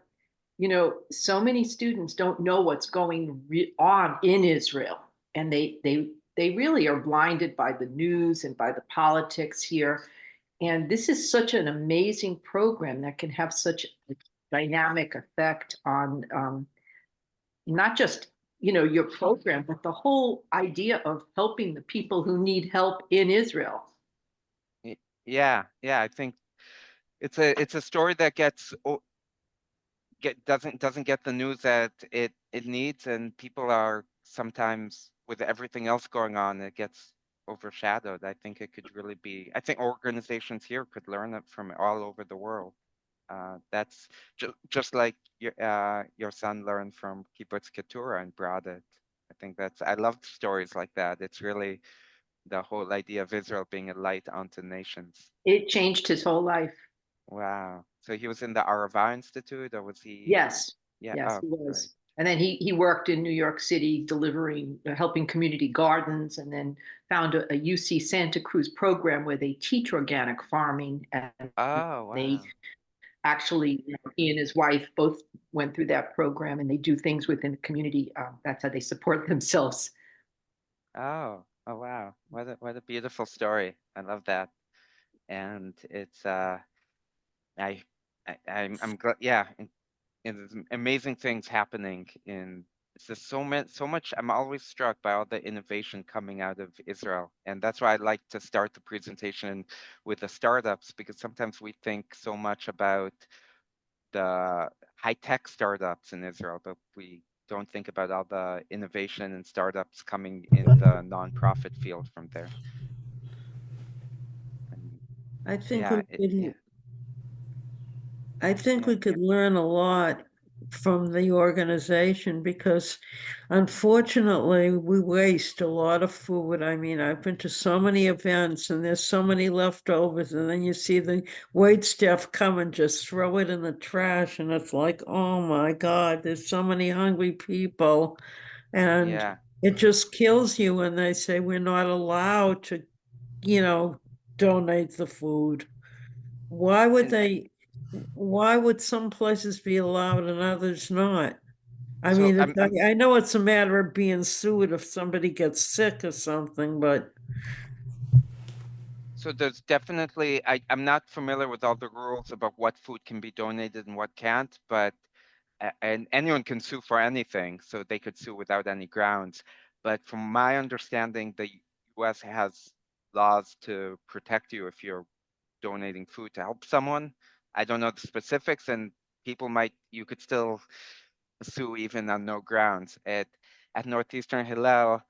so many students don't know what's going on in Israel, and they really are blinded by the news and by the politics here. And this is such an amazing program that can have such a dynamic effect on not just your program, but the whole idea of helping the people who need help in Israel. Yeah, I think it's a story that doesn't get the news that it needs, and people are sometimes, with everything else going on, it gets overshadowed. I think it could really be. I think organizations here could learn it from all over the world. That's just like your son learned from Kibbutz Keturah and brought it. I think I love stories like that. It's really the whole idea of Israel being a light unto nations. It changed his whole life. Wow. So he was in the Arava Institute, or was he? Yes. Yeah. Yes, Oh, he was. great. And then he worked in New York City delivering, helping community gardens, and then found a UC Santa Cruz program where they teach organic farming. And Oh, they wow. actually, he and his wife both went through that program, and they do things within the community. That's how they support themselves. Oh, wow. What a beautiful story. I love that. And it's I I'm glad. Yeah, and there's amazing things happening in. It's just so much. I'm always struck by all the innovation coming out of Israel, and that's why I like to start the presentation with the startups, because sometimes we think so much about the high-tech startups in Israel, but we don't think about all the innovation and startups coming in the nonprofit field from there. And I think yeah, I think yeah, we could learn a lot from the organization because unfortunately we waste a lot of food. I mean, I've been to so many events and there's so many leftovers, and then you see the wait staff come and just throw it in the trash, and it's like, oh my God, there's so many hungry people. And yeah. it just kills you when they say we're not allowed to, donate the food. Why would And why would some places be allowed and others not? I so mean, I'm I know it's a matter of being sued if somebody gets sick or something, but So there's definitely, I'm not familiar with all the rules about what food can be donated and what can't, but and anyone can sue for anything, so they could sue without any grounds. But from my understanding, the US has laws to protect you if you're donating food to help someone. I don't know the specifics, and you could still sue even on no grounds. At Northeastern Hillel,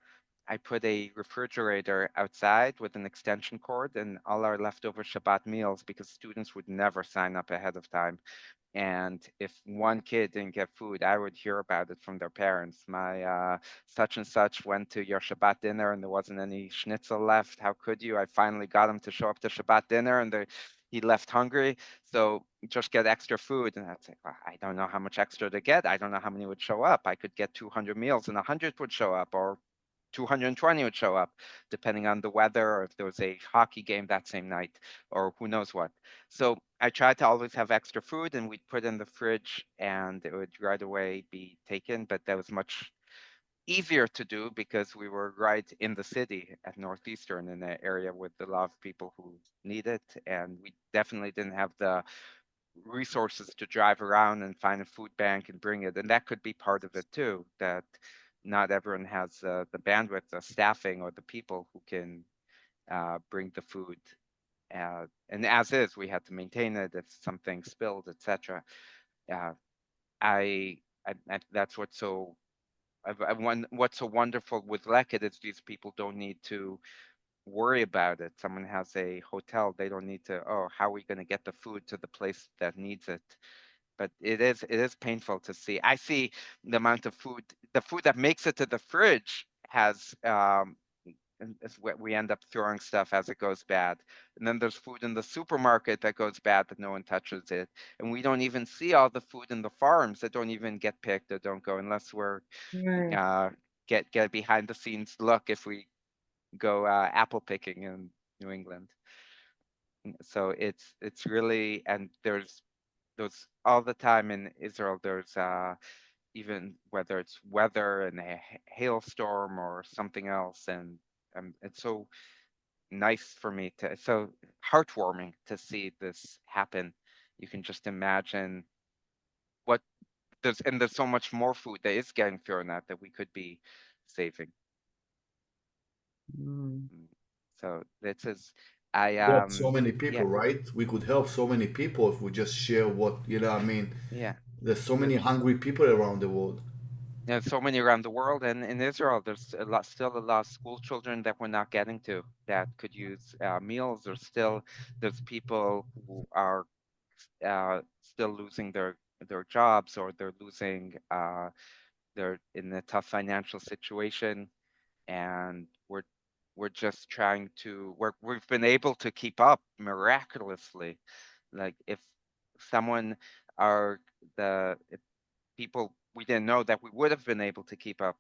I put a refrigerator outside with an extension cord and all our leftover Shabbat meals, because students would never sign up ahead of time. And if one kid didn't get food, I would hear about it from their parents. My such and such went to your Shabbat dinner and there wasn't any schnitzel left. How could you? I finally got him to show up to Shabbat dinner, and he left hungry. So just get extra food. And I'd say, well, I don't know how much extra to get. I don't know how many would show up. I could get 200 meals and 100 would show up, or 220 would show up, depending on the weather, or if there was a hockey game that same night, or who knows what. So I tried to always have extra food, and we'd put in the fridge and it would right away be taken. But that was much easier to do because we were right in the city at Northeastern, in an area with a lot of people who need it. And we definitely didn't have the resources to drive around and find a food bank and bring it. And that could be part of it too, that not everyone has the bandwidth, the staffing, or the people who can bring the food. And as is, we had to maintain it if something spilled, etc. Uh, that's what's so what's so wonderful with Leket is these people don't need to worry about it. Someone has a hotel, they don't need to, oh, how are we going to get the food to the place that needs it? But it is painful to see. I see the amount of food, the food that makes it to the fridge has and is what we end up throwing stuff as it goes bad. And then there's food in the supermarket that goes bad that no one touches it. And we don't even see all the food in the farms that don't even get picked or don't go, unless we're right. uh, get a behind the scenes look if we go apple picking in New England. So it's really, and there's those all the time in Israel. There's even whether it's weather and a hailstorm or something else, and it's so nice for me to, so heartwarming to see this happen. You can just imagine what there's so much more food that is getting thrown out that we could be saving. Mm. So this is, I Help so many people, yeah, right? We could help so many people if we just share what, I mean, yeah. there's so And many hungry people around the world. there's so many around the world, and in Israel, there's still a lot of school children that we're not getting to that could use meals. There's people who are still losing their jobs, or they're losing they're in a tough financial situation, and we're just trying to we've been able to keep up miraculously. Like if someone are the if people we didn't know that we would have been able to keep up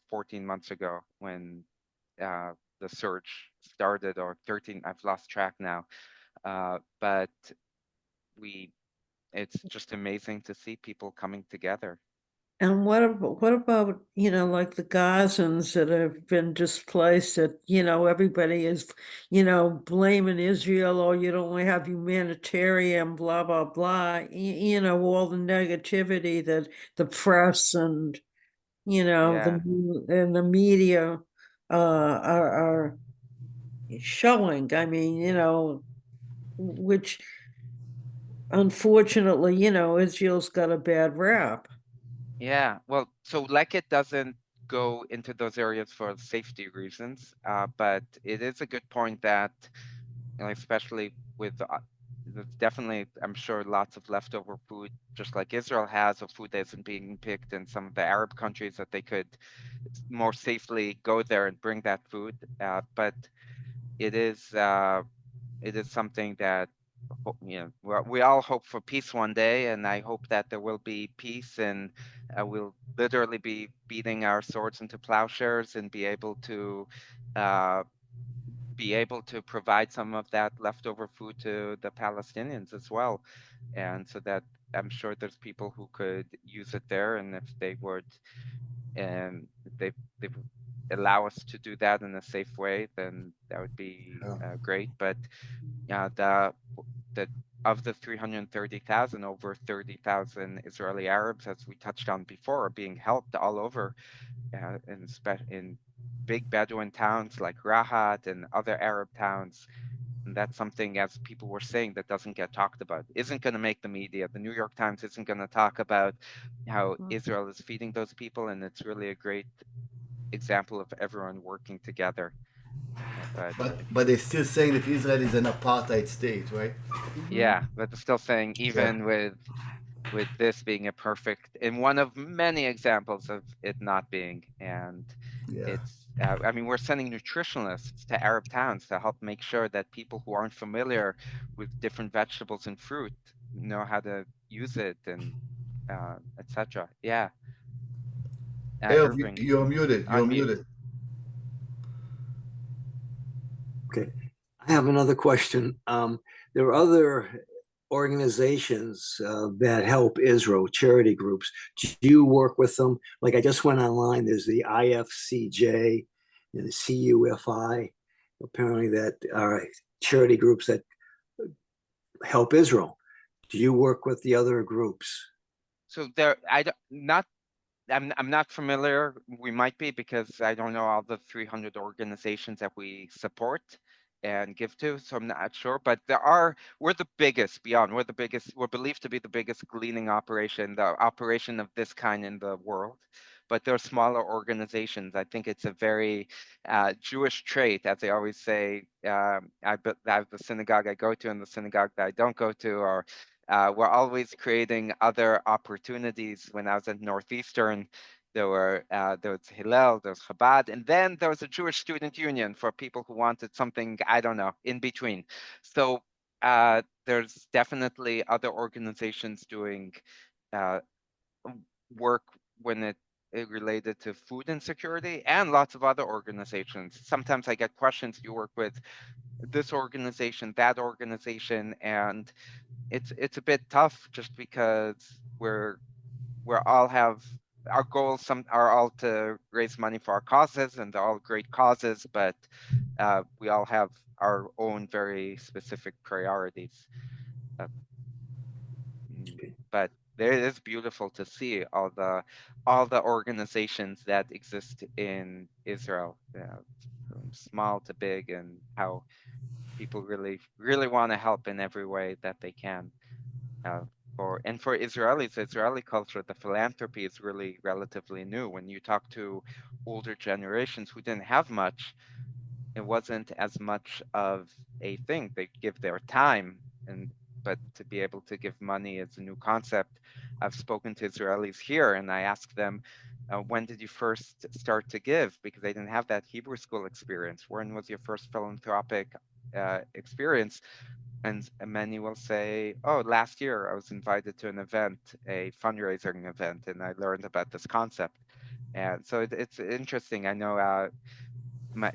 14 months ago when uh, the surge started, or 13, I've lost track now. But we it's just amazing to see people coming together. And what about, like the Gazans that have been displaced, that, everybody is, blaming Israel, or you don't have humanitarian, blah, blah, blah, all the negativity that the press and, Yeah. the media are showing. I mean, which unfortunately, Israel's got a bad rap. Yeah, well, so Leket doesn't go into those areas for safety reasons, but it is a good point that, especially with, there's definitely, I'm sure, lots of leftover food, just like Israel has, of food that isn't being picked in some of the Arab countries, that they could more safely go there and bring that food. But it is, it is something that, we all hope for peace one day, and I hope that there will be peace, and we'll literally be beating our swords into plowshares and uh, be able to provide some of that leftover food to the Palestinians as well, and so that I'm sure there's people who could use it there, and if they would, if they would allow us to do that in a safe way, then that would be Yeah. great. But the of the 330,000, over 30,000 Israeli Arabs, as we touched on before, are being helped all over in big Bedouin towns like Rahat and other Arab towns. And that's something, as people were saying, that doesn't get talked about, isn't going to make the media. The New York Times isn't going to talk about how Israel is feeding those people. And it's really a great example of everyone working together. But But they're still saying that Israel is an apartheid state, right? yeah, but they're still saying, Yeah. even with this being a perfect, in one of many examples of it not being. And Yeah. it's, I mean, we're sending nutritionalists to Arab towns to help make sure that people who aren't familiar with different vegetables and fruit know how to use it, and etc. Yeah, Elv, Irving, you're muted. You're unmute. muted. Okay. I have another question. There are other organizations that help Israel, charity groups. Do you work with them? Like I just went online, there's the IFCJ and the CUFI, apparently, that are charity groups that help Israel. Do you work with the other groups? So there, I'm not familiar. We might be, because I don't know all the 300 organizations that we support and give to, so I'm not sure. But we're the biggest, we're believed to be the biggest gleaning operation, the operation of this kind in the world. But there are smaller organizations. I think it's a very Jewish trait, as they always say. I have the synagogue I go to and the synagogue that I don't go to, or we're always creating other opportunities. When I was at Northeastern, there was Hillel, there was Chabad, and then there was a Jewish student union for people who wanted something, I don't know, in between. So there's definitely other organizations doing uh, work when it related to food insecurity, and lots of other organizations. Sometimes I get questions, you work with this organization, that organization, and it's a bit tough, just because we're all have our goals are all to raise money for our causes, and they're all great causes, but we all have our own very specific priorities. Uh, but it is beautiful to see all the organizations that exist in Israel, from small to big, and how people really want to help in every way that they can. Uh, for Israelis, Israeli culture, the philanthropy is really relatively new. When you talk to older generations who didn't have much, it wasn't as much of a thing. They give their time, and but to be able to give money is a new concept. I've spoken to Israelis here, and I asked them, when did you first start to give? Because they didn't have that Hebrew school experience. When was your first philanthropic experience? And many will say, "Oh, last year I was invited to an event, a fundraising event, and I learned about this concept." And so it's interesting. I know my,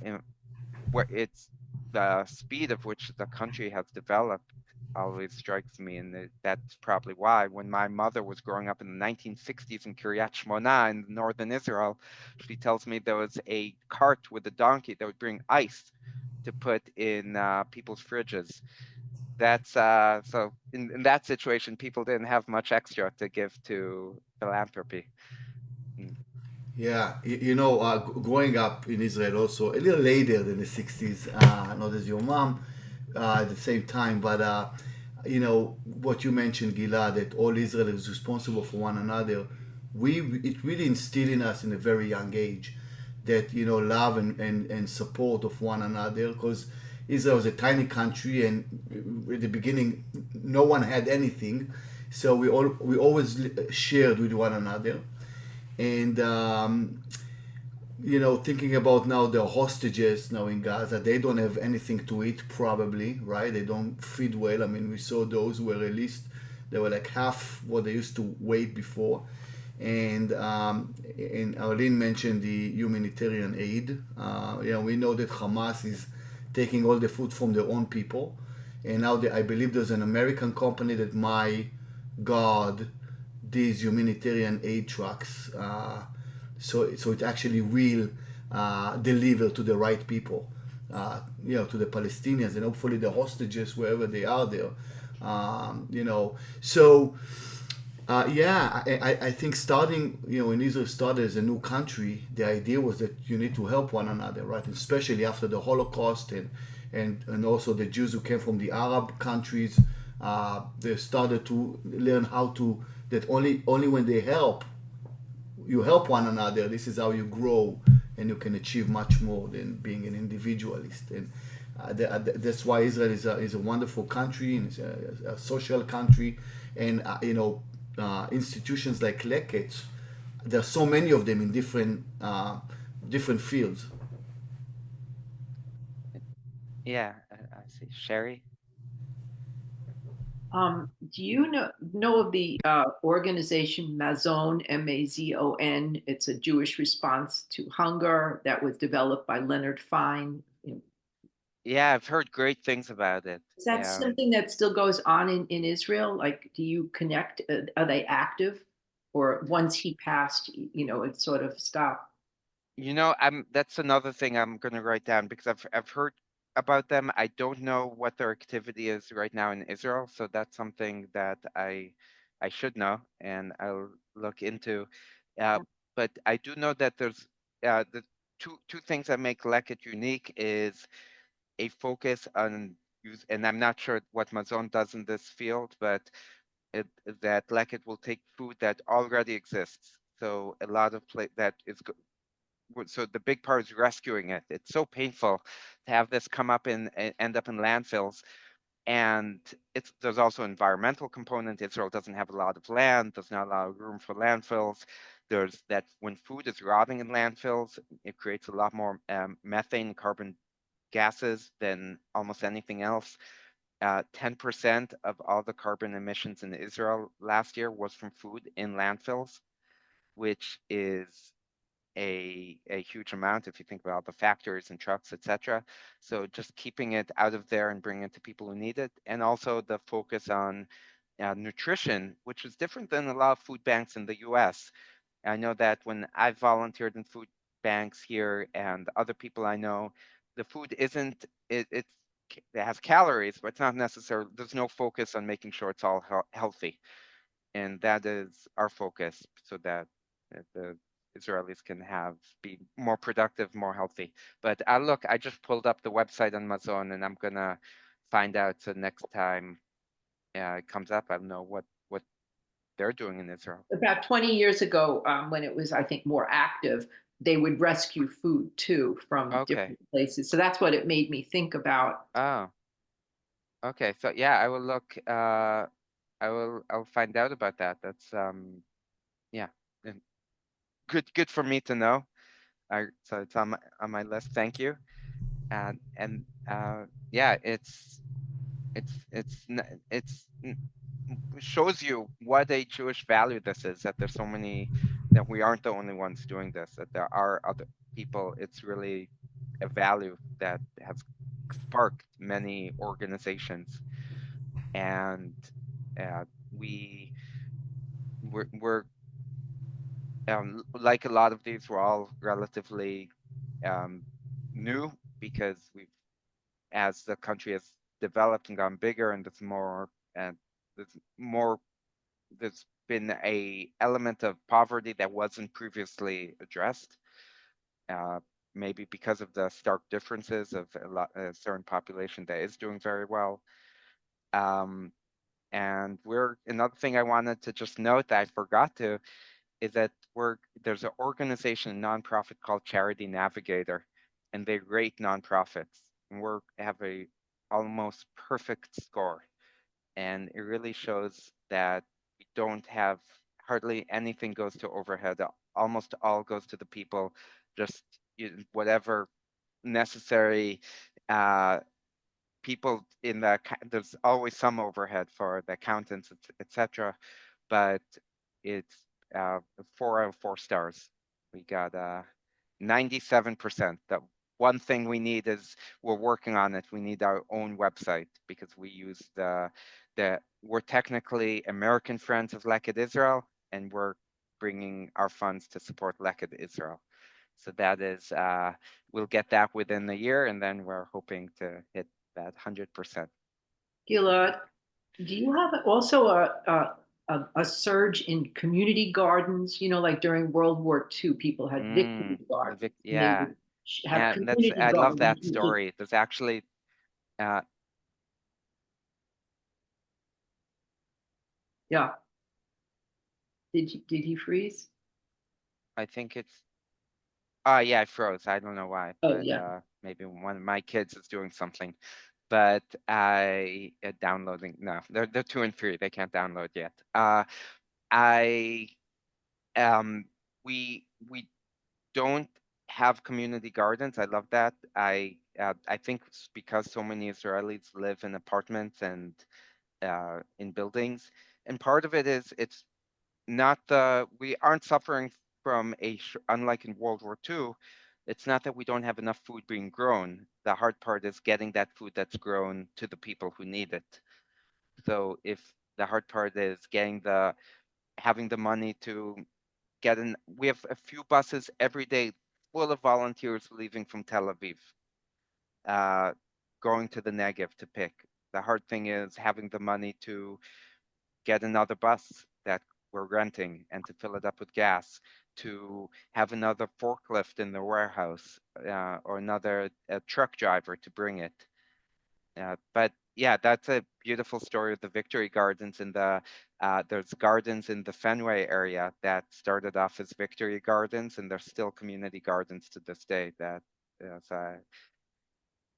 where it's the speed of which the country has developed always strikes me, and that's probably why when my mother was growing up in the 1960s in Kiryat Shmona in northern Israel, she tells me there was a cart with a donkey that would bring ice to put in people's fridges. That's so in that situation, people didn't have much extra to give to philanthropy. Mm. Yeah, growing up in Israel also a little later than the 60s, not as your mom, at the same time, but what you mentioned, Gilad, that all Israel is responsible for one another. It really instilled in us in a very young age that love and support of one another, because Israel was a tiny country, and at the beginning no one had anything, so we always shared with one another. And thinking about now the hostages now in Gaza, they don't have anything to eat probably, right? They don't feed well. I mean, we saw those who were released, they were like half what they used to wait before. And Arlene mentioned the humanitarian aid. We know that Hamas is taking all the food from their own people, and now I believe there's an American company that, my God, these humanitarian aid trucks. So it actually will deliver to the right people, to the Palestinians, and hopefully the hostages wherever they are there. So I think starting, when Israel started as a new country, the idea was that you need to help one another, right? And especially after the Holocaust, and also the Jews who came from the Arab countries, they started to learn how to, that only when you help one another, this is how you grow, and you can achieve much more than being an individualist. And that's why Israel is a wonderful country, and it's a social country. And institutions like Leket, there are so many of them in different fields. Yeah, I see. Sherry? Do you know of the organization Mazon, Mazon? It's a Jewish response to hunger that was developed by Leonard Fine. Yeah, I've heard great things about it. Is that something that still goes on in Israel? Like, do you connect? Are they active, or once he passed, it sort of stopped? That's another thing I'm gonna write down, because I've heard about them. I don't know what their activity is right now in Israel, so that's something that I should know, and I'll look into. Uh, but I do know that there's the two things that make Leket unique is a focus on use, and I'm not sure what Mazon does in this field, but that Leket will take food that already exists. So a lot of that is so the big part is rescuing it. It's so painful to have this come up and end up in landfills. And there's also an environmental component. Israel doesn't have a lot of land. There's not a lot of room for landfills. There's that when food is rotting in landfills, it creates a lot more methane, carbon gases than almost anything else. 10% of all the carbon emissions in Israel last year was from food in landfills, which is a huge amount if you think about the factories and trucks, etc. So just keeping it out of there and bringing it to people who need it, and also the focus on nutrition, which is different than a lot of food banks in the U.S. I know that when I've volunteered in food banks here and other people I know, the food isn't it has calories, but it's not necessarily, there's no focus on making sure it's all healthy, and that is our focus, so that the Israelis can be more productive, more healthy. But look, I just pulled up the website on Mazon, and I'm gonna find out, so next time it comes up, I know what they're doing in Israel. About 20 years ago, when it was, I think, more active, they would rescue food too from Okay. different places. So that's what it made me think about. Oh, okay. So yeah, I will look. I'll find out about that. That's yeah, and good for me to know. So it's on my list. Thank you. And yeah, shows you what a Jewish value this is, that there's so many, that we aren't the only ones doing this, that there are other people. It's really a value that has sparked many organizations, and uh, we we're like a lot of these, we're all relatively um, new, because as the country has developed and gone bigger, and there's more, there's been a element of poverty that wasn't previously addressed, uh, maybe because of the stark differences of a certain population that is doing very well. Um, and another thing I wanted to just note that I forgot to, is that there's an organization, a nonprofit called Charity Navigator, and they rate nonprofits, and we have a almost perfect score, and it really shows that we don't have, hardly anything goes to overhead. Almost all goes to the people, just whatever necessary. People there's always some overhead for the accountants, etc. But it's 4 out of 4 stars. We got 97%. The one thing we need is, we're working on it. We need our own website, because we use we're technically American Friends of Leket Israel, and we're bringing our funds to support Leket Israel. So that is, we'll get that within the year, and then we're hoping to hit that 100%. Gilad, do you have also a surge in community gardens? You know, like during World War II, people had victory gardens. And they Yeah, would have community I love that gardens. story. There's actually, uh, Yeah. Did he freeze? I think it's, yeah, I froze. I don't know why, Oh, but yeah. maybe one of my kids is doing something. But I downloading, no, they're 2 and 3. They can't download yet. I we don't have community gardens. I love that. I think it's because so many Israelis live in apartments and in buildings, and part of it is, it's not we aren't suffering from unlike in World War II. It's not that we don't have enough food being grown. The hard part is getting that food that's grown to the people who need it. So if the hard part is having the money to we have a few buses every day full of volunteers leaving from Tel Aviv, uh, going to the Negev to pick. The hard thing is having the money to get another bus that we're renting, and to fill it up with gas, to have another forklift in the warehouse, or another truck driver to bring it. But yeah, that's a beautiful story of the Victory Gardens. There's gardens in the Fenway area that started off as Victory Gardens, and they're still community gardens to this day. So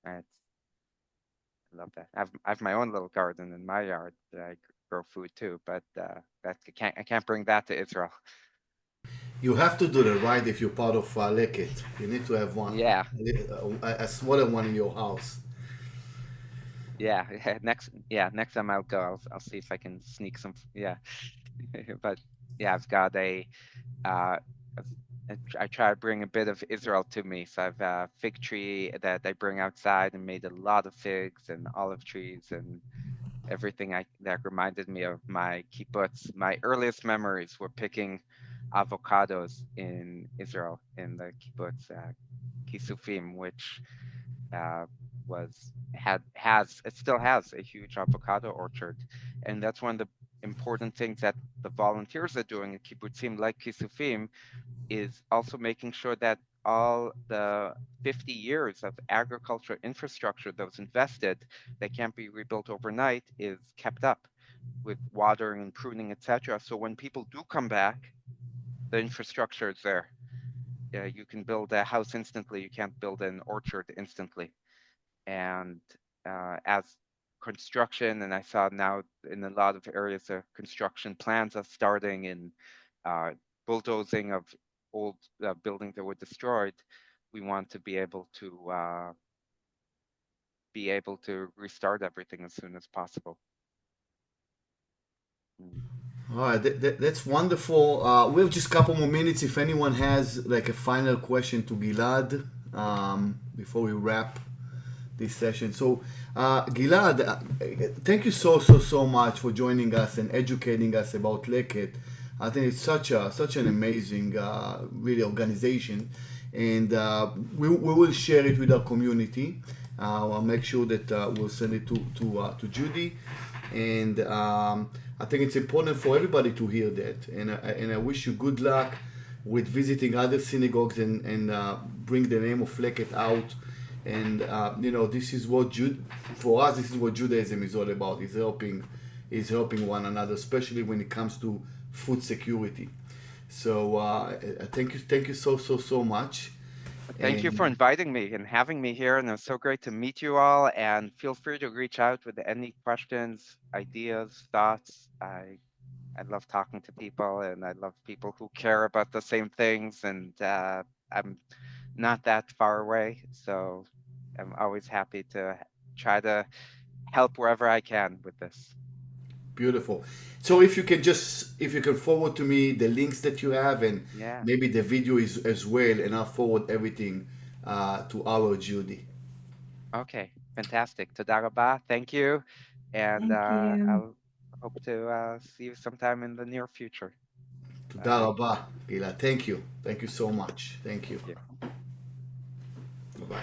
I love that. I have my own little garden in my yard that I grow food too, but I can't bring that to Israel. You have to do that, right? If you're part of Leket, you need to have one, Yeah, a smaller one in your house. yeah. Next time I'll go, I'll see if I can sneak some. Yeah, but yeah, I've got uh, I try to bring a bit of Israel to me. So I've a fig tree that I bring outside, and made a lot of figs and olive trees and everything that reminded me of my kibbutz. My earliest memories were picking avocados in Israel, in the kibbutz Kisufim, which it still has a huge avocado orchard, and that's one of the important things that the volunteers are doing at kibbutzim like Kisufim, is also making sure that all the 50 years of agricultural infrastructure that was invested, that can't be rebuilt overnight, is kept up with watering and pruning, etc. So when people do come back, the infrastructure is there. You can build a house instantly. You can't build an orchard instantly. And as construction, and I saw now in a lot of areas, the construction plans are starting in bulldozing of old buildings that were destroyed. We want to be able to restart everything as soon as possible. All right, that's wonderful. We have just a couple more minutes. If anyone has like a final question to Gilad before we wrap this session. So, Gilad, thank you so much for joining us and educating us about Leket. I think it's such an amazing, really organization, and we will share it with our community. I'll make sure that we'll send it to Judy, and I think it's important for everybody to hear that. And I wish you good luck with visiting other synagogues and bring the name of Leket out. And this is what for us. This is what Judaism is all about. Is helping one another, especially when it comes to food security. So thank you so much. Thank you for inviting me and having me here, and it was so great to meet you all. And feel free to reach out with any questions, ideas, thoughts. I love talking to people, and I love people who care about the same things. And I'm not that far away, so I'm always happy to try to help wherever I can with this. Beautiful. So if you can forward to me the links that you have, and maybe the video is as well, and I'll forward everything to our Judy. Okay, fantastic. Toda rabah. Thank you, and Thank you. I'll hope to see you sometime in the near future. Toda rabah, Gilad. Thank you so much. Thank you. Thank you. Bye-bye.